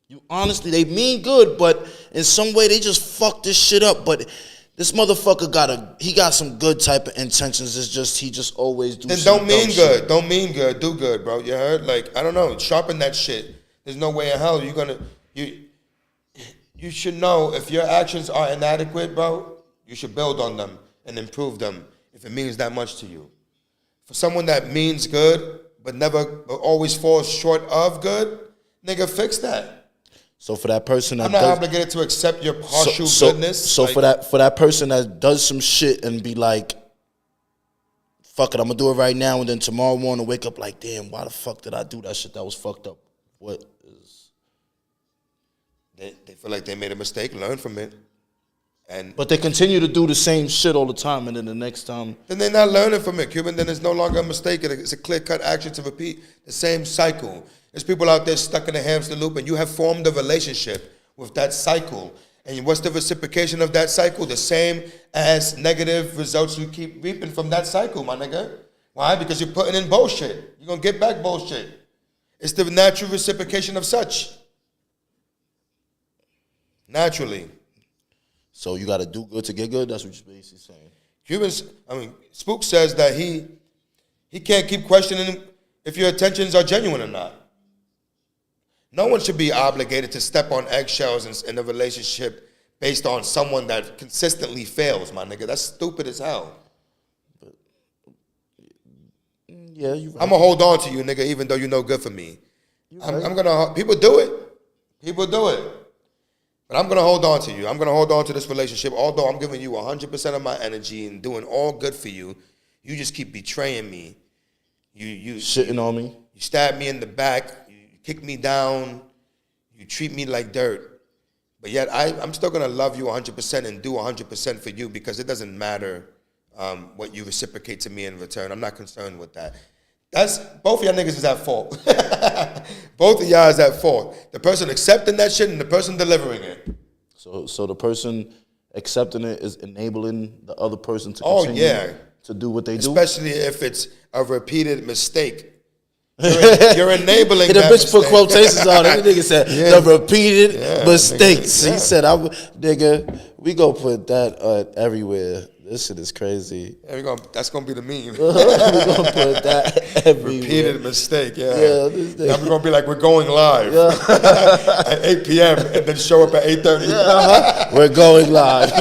You honestly, they mean good, but in some way they just fuck this shit up. But this motherfucker got some good type of intentions. It's just he just always do. Then don't mean good. Shit. Don't mean good. Do good, bro. You heard? Like, I don't know. Sharpen that shit. There's no way in hell you should know if your actions are inadequate, bro. You should build on them and improve them if it means that much to you. For someone that means good but always falls short of good, nigga, fix that. So for that person that I'm not obligated to accept your partial goodness. So like, for that person that does some shit and be like, fuck it, I'm gonna do it right now, and then tomorrow morning wake up like, damn, why the fuck did I do that shit that was fucked up? What is? They feel like they made a mistake, learn from it. But they continue to do the same shit all the time, and then the next time. Then they're not learning from it, Cuban. Then it's no longer a mistake. It's a clear-cut action to repeat the same cycle. There's people out there stuck in a hamster loop, and you have formed a relationship with that cycle. And what's the reciprocation of that cycle? The same as negative results you keep reaping from that cycle, my nigga. Why? Because you're putting in bullshit. You're going to get back bullshit. It's the natural reciprocation of such. Naturally. So you got to do good to get good? That's what you're basically saying. Spook says that he can't keep questioning if your intentions are genuine or not. No one should be obligated to step on eggshells in a relationship based on someone that consistently fails, my nigga. That's stupid as hell. Yeah, you're right. I'm going to hold on to you, nigga, even though you're no good for me. People do it. People do it. But I'm going to hold on to you. I'm going to hold on to this relationship. Although I'm giving you 100% of my energy and doing all good for you, you just keep betraying me. You shitting on me. You stab me in the back. You kick me down. You treat me like dirt. But yet I'm still going to love you 100% and do 100% for you because it doesn't matter what you reciprocate to me in return. I'm not concerned with that. Both of y'all niggas is at fault. Both of y'all is at fault. The person accepting that shit and the person delivering it. So the person accepting it is enabling the other person to continue to do what they do? Especially if it's a repeated mistake. You're enabling that bitch put quotations on it. The nigga said, the repeated mistakes. Nigga, he said, nigga, we go put that everywhere. This shit is crazy. Yeah, that's gonna be the meme. We're gonna put that everywhere. Repeated mistake. Yeah. Yeah, Now we're gonna be like we're going live at 8 p.m. and then show up at 8:30. We're going live.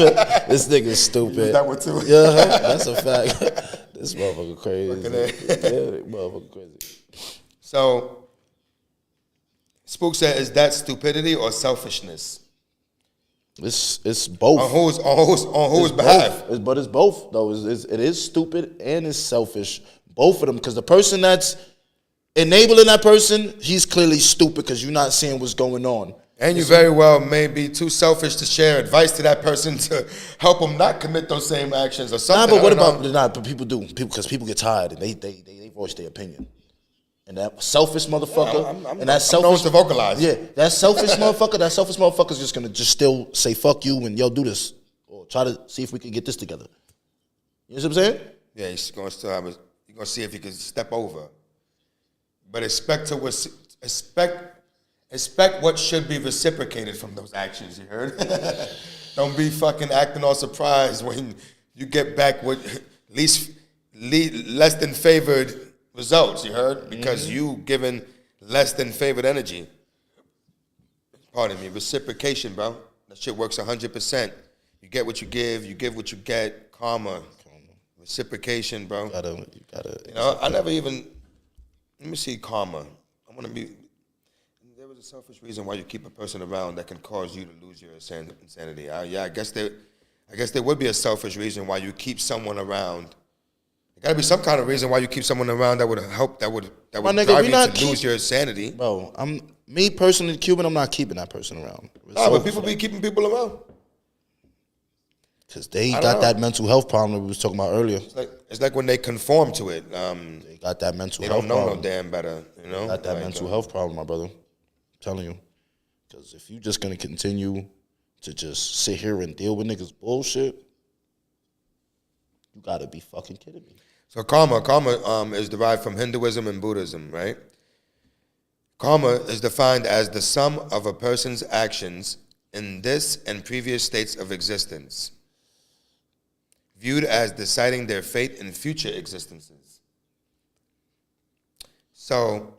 This nigga's stupid. That one too. Yeah, that's a fact. This motherfucker crazy. Motherfucker crazy. So, Spook said, "Is that stupidity or selfishness?" It's both. On whose behalf? But it's both though. It is stupid and it's selfish. Both of them, because the person that's enabling that person, he's clearly stupid because you're not seeing what's going on. And you very well may be too selfish to share advice to that person to help them not commit those same actions or something. But people do. Because people get tired and they voice their opinion. And that selfish motherfucker, I'm known to vocalize. Yeah, that selfish motherfucker's just gonna just still say fuck you and yo do this or try to see if we can get this together. You know what I'm saying? Yeah, he's gonna still have you're gonna see if he can step over. But expect what should be reciprocated from those actions. You heard? Don't be fucking acting all surprised when you get back with less than favored results, you heard? Because you given less than favored energy. Pardon me, reciprocation, bro. That shit works 100%. You get what you give what you get. Karma. Reciprocation, bro. You gotta. You know, I never even, let me see karma. There was a selfish reason why you keep a person around that can cause you to lose your insanity. I guess there would be a selfish reason why you keep someone around. Got to be some kind of reason why you keep someone around that would help, that would drive you to lose your sanity. Bro, me personally, Cuban, I'm not keeping that person around. But people be keeping people around. Because they got that mental health problem that we was talking about earlier. It's like when they conform to it. They got that mental They health problem. don't know no damn better, you know? They got that mental health problem, my brother. I'm telling you. Because if you just going to continue to just sit here and deal with niggas' bullshit, you got to be fucking kidding me. So karma is derived from Hinduism and Buddhism, right? Karma is defined as the sum of a person's actions in this and previous states of existence, viewed as deciding their fate in future existences. So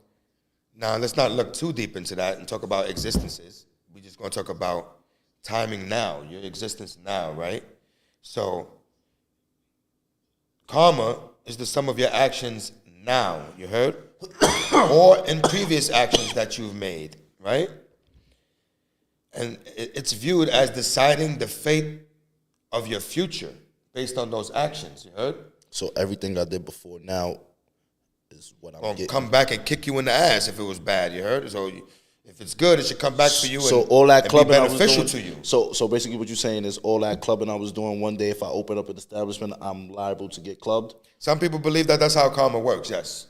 now let's not look too deep into that and talk about existences. We're just going to talk about timing now, your existence now, right? So karma is the sum of your actions now, you heard? Or in previous actions that you've made, right? And it's viewed as deciding the fate of your future based on those actions, you heard? So everything I did before now is what I'm getting. Come back and kick you in the ass if it was bad, you heard? So if it's good, it should come back for you all that clubbing be beneficial I was doing, to you. So basically what you're saying is all that clubbing I was doing one day, if I open up an establishment, I'm liable to get clubbed? Some people believe that that's how karma works, yes.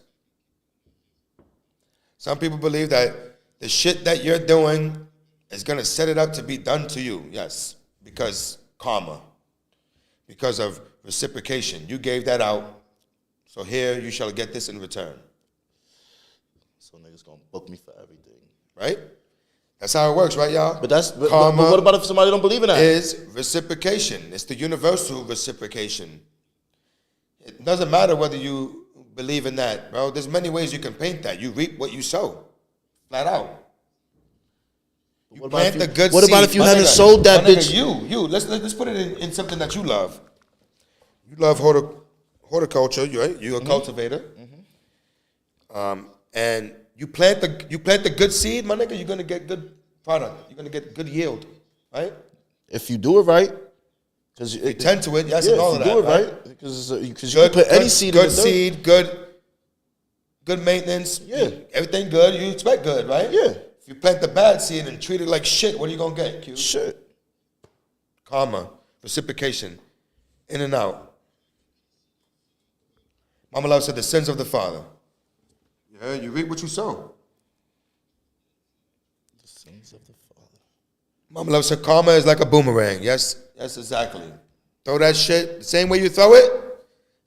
Some people believe that the shit that you're doing is going to set it up to be done to you, yes, because karma, because of reciprocation. You gave that out, so here you shall get this in return. So niggas going to book me for everything. Right? That's how it works, right, y'all? But what about if somebody don't believe in that? Is reciprocation. It's the universal reciprocation. It doesn't matter whether you believe in that, bro. There's many ways you can paint that. You reap what you sow. Flat out. You plant the good seed. What about if you haven't sold that bitch? You. Let's put it in something that you love. You love horticulture, right? You're a cultivator. Mm-hmm. And you plant the good seed, my nigga, you're gonna get good product. You're gonna get good yield, right? If you do it right, because you tend to it, yes, and all of that. Do it right, because you can put any seed in the dirt. Good seed, good maintenance. Yeah, everything good. You expect good, right? Yeah. If you plant the bad seed and treat it like shit, what are you gonna get? Q? Shit. Karma, reciprocation, in and out. Mama Love said the sins of the father. Yeah, you reap what you sow. The sins of the father. Mama Love said karma is like a boomerang. Yes, exactly. Throw that shit the same way you throw it,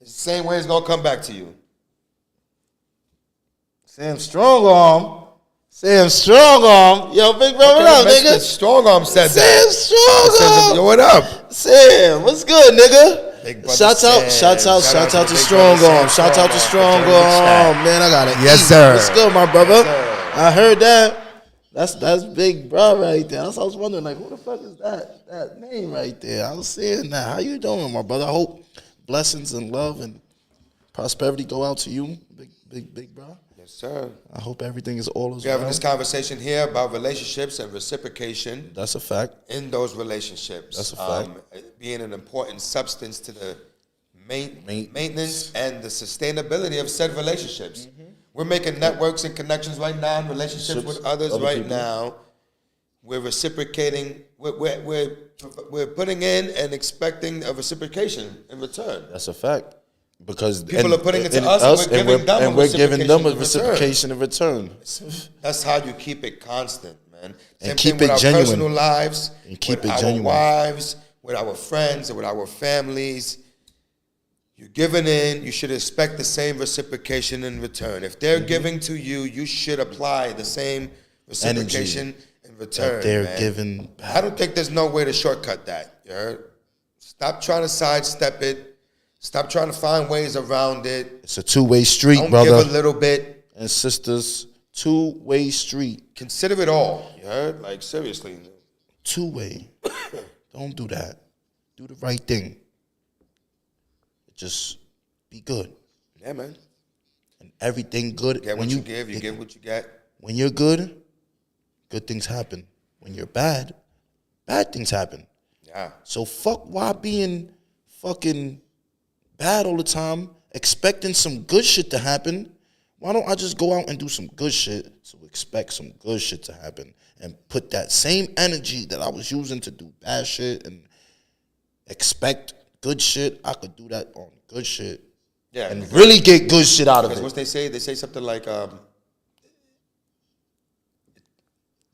it's the same way it's gonna come back to you. Sam Strongarm. Yo, big brother, what up, nigga? Strongarm said Sam that. Strongarm. Yo, what up? Sam, what's good, nigga? Big brother Shouts out to Strong Arm. Shout out to Strong Arm. Man, I gotta Yes, eat. sir. Let's go, my brother. Yes, sir. I heard that. That's big bro right there. That's what I was wondering, like, who the fuck is that name right there? I was seeing that. How you doing, my brother? I hope blessings and love and prosperity go out to you, big bro. Yes, sir. I hope everything is all as We're having well. this conversation here about relationships and reciprocation. That's a fact. In those relationships. That's a fact. Being an important substance to the maintenance and the sustainability of said relationships. Mm-hmm. We're making networks and connections right now, and relationships with others right people. Now. We're reciprocating. We're putting in and expecting a reciprocation in return. That's a fact. Because people are putting it to us, and we're giving them a reciprocation in return. That's how you keep it constant, man. Same and keep thing with it genuine. Our personal lives, and keep with it our genuine. Wives, with our friends, and with our families. You're giving in, you should expect the same reciprocation in return. If they're giving to you, you should apply the same reciprocation in return. That they're giving back. I don't think there's no way to shortcut that. You heard? Stop trying to sidestep it. Stop trying to find ways around it. It's a two-way street, don't brother. Give a little bit. And sisters, two-way street. Consider it all. You heard? Like, seriously. Two-way. Don't do that. Do the right thing. Just be good. Yeah, man. And everything good. Get what you give, you give what you get. When you're good, good things happen. When you're bad, bad things happen. Yeah. So why being fucking bad all the time, expecting some good shit to happen? Why don't I just go out and do some good shit, so expect some good shit to happen, and put that same energy that I was using to do bad shit and expect good shit, I could do that on good shit. Yeah. And really get good shit out of it. What they say? They say something like the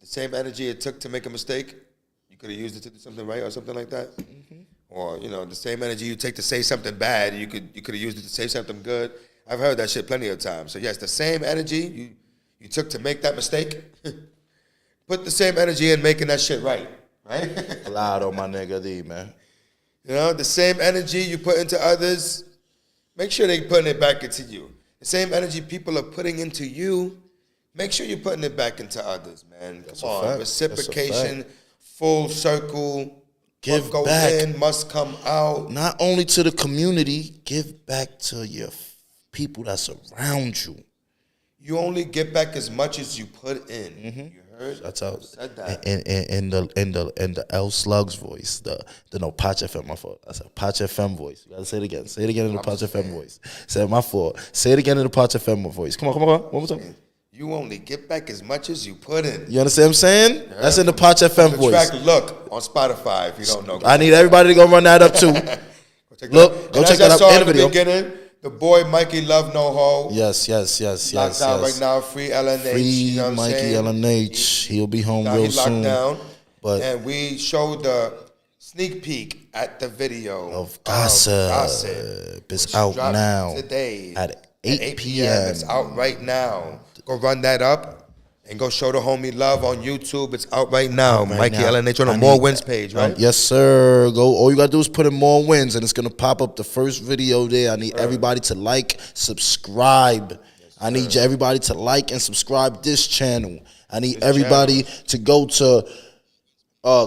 same energy it took to make a mistake, you could have used it to do something right or something like that. Mm-hmm. Or, the same energy you take to say something bad, you could have used it to say something good. I've heard that shit plenty of times. So yes, the same energy you took to make that mistake, put the same energy in making that shit right. Claro, my nigga D, man. The same energy you put into others, make sure they're putting it back into you. The same energy people are putting into you, make sure you're putting it back into others, man. Come on. Reciprocation, full circle. Give what goes back. in must come out. Not only to the community, give back to your people that's around you. You only get back as much as you put in. Mm-hmm. You heard? That's how. Said that. In the L Slugs voice, no Patch FM. My fault. I said Patch FM voice. You gotta say it again. Say it again in the Patch FM voice. Say my fault. Say it again in the Patch FM voice. Come on. One more time. You only get back as much as you put in. You understand what I'm saying? Yeah. That's in the Patch FM voice. Track Look on Spotify if you don't know. I need everybody to go run that up too. Go check that out in the video. Beginning, the boy Mikey Love No Ho. Yes. Locked down right now. Free LNH. Free Mikey LNH. He'll be home real soon. Down. And we showed the sneak peek at the video of Gossip. It's out now today at 8 p.m. It's out right now. Go run that up and go show the homie love on YouTube. It's out right now. Mikey LNH on the More Wins page, right? Yes, sir. All you got to do is put in More Wins, and it's going to pop up the first video there. I need everybody to like, subscribe. Yes, I need everybody to like and subscribe this channel. I need everybody to go to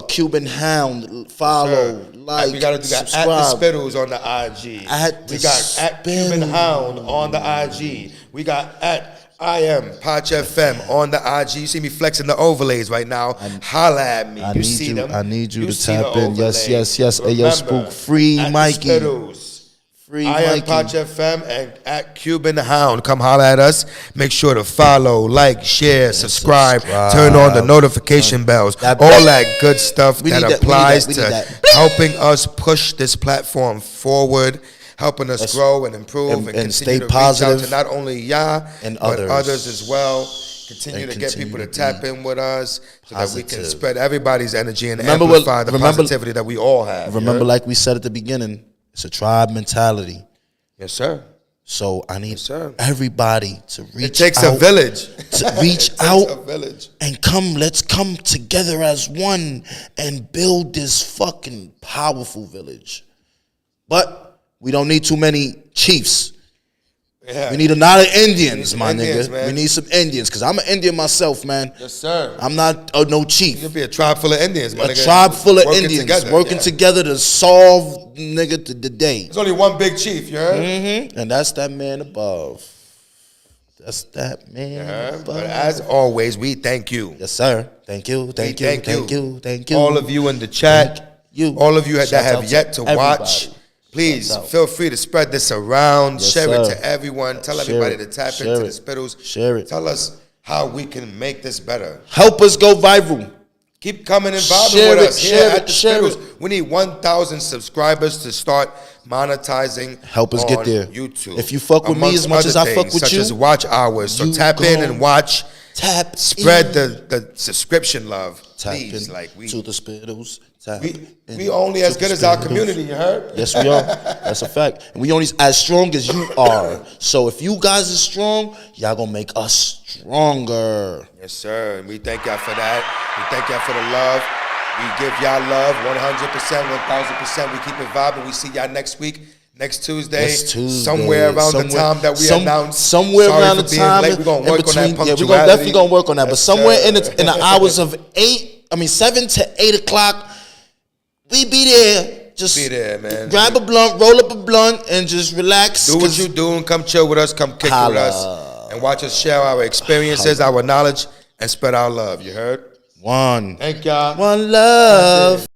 Cuban Hound, follow, like, we got subscribe. At the Spittlez on the IG. We got at Cuban Hound on the IG. We got at I am Patch FM on the IG. You see me flexing the overlays right now. Holla at me. You see them. I need you to tap in. Yes. Hey, yo, Spook. Free Mikey. Free I am Patch FM and at Cuban Hound. Come holla at us. Make sure to follow, like, share, subscribe, turn on the notification bells. All that good stuff that applies to helping us push this platform forward, helping us grow and improve and stay continue to positive reach out to not only y'all, and but others as well. Continue to get people to tap in with us so that we can spread everybody's energy and amplify the positivity that we all have. Remember, like we said at the beginning, it's a tribe mentality. Yes, sir. So I need everybody to reach out. It takes a village. To reach out and let's come together as one and build this fucking powerful village. But We don't need too many chiefs. Yeah. We need a lot of Indians, my Indians, nigga. man. We need some Indians, because I'm an Indian myself, man. Yes, sir. I'm not no chief. You could be a tribe full of Indians, my nigga. A tribe full of Indians working yeah. together to solve, nigga, the day. There's only one big chief, you heard? Mm-hmm. And that's that man above. That's that man above. But as always, we thank you. Yes, sir. Thank you. Thank you. All of you in the chat. You. All of you that Shout out have yet to everybody. watch. Please Shout out. feel free to spread this around. Yes, share it sir. to everyone. Tell Share everybody it. to tap Share into it. the Spittlez. Share it. Tell us how we can make this better. Help us go viral. Keep coming and vibing Share with it, us share here it, at the share Spittlez. We need 1,000 subscribers to start monetizing. Help us on get there. YouTube. If you fuck with me Amongst as much as other I fuck things, with such you, as watch hours. So you tap in go and watch. Tap Spread in. the subscription love, Tap please. in Like we to the Spittlez. Tap we in only as to good the as our Spittlez. community. You heard? Yes, we are. That's a fact. And we only as strong as you are. So if you guys are strong, y'all gonna make us stronger. Yes, sir. And we thank y'all for that. We thank y'all for the love. We give y'all love 100%, 1,000%. We keep it vibing. We see y'all next week. Next Tuesday, somewhere around the time that we announced. Somewhere Sorry around for the being time. late. We're going to work on that Yeah, punctuality. we're definitely going to work on that. But Yes, somewhere sir. in the hours of 7 to 8 o'clock, we be there. Just Be there, man. grab a blunt, roll up a blunt, and just relax. Do what you do and come chill with us. Come kick with us. And watch us share our experiences, our knowledge, and spread our love. You heard? One Thank y'all. love.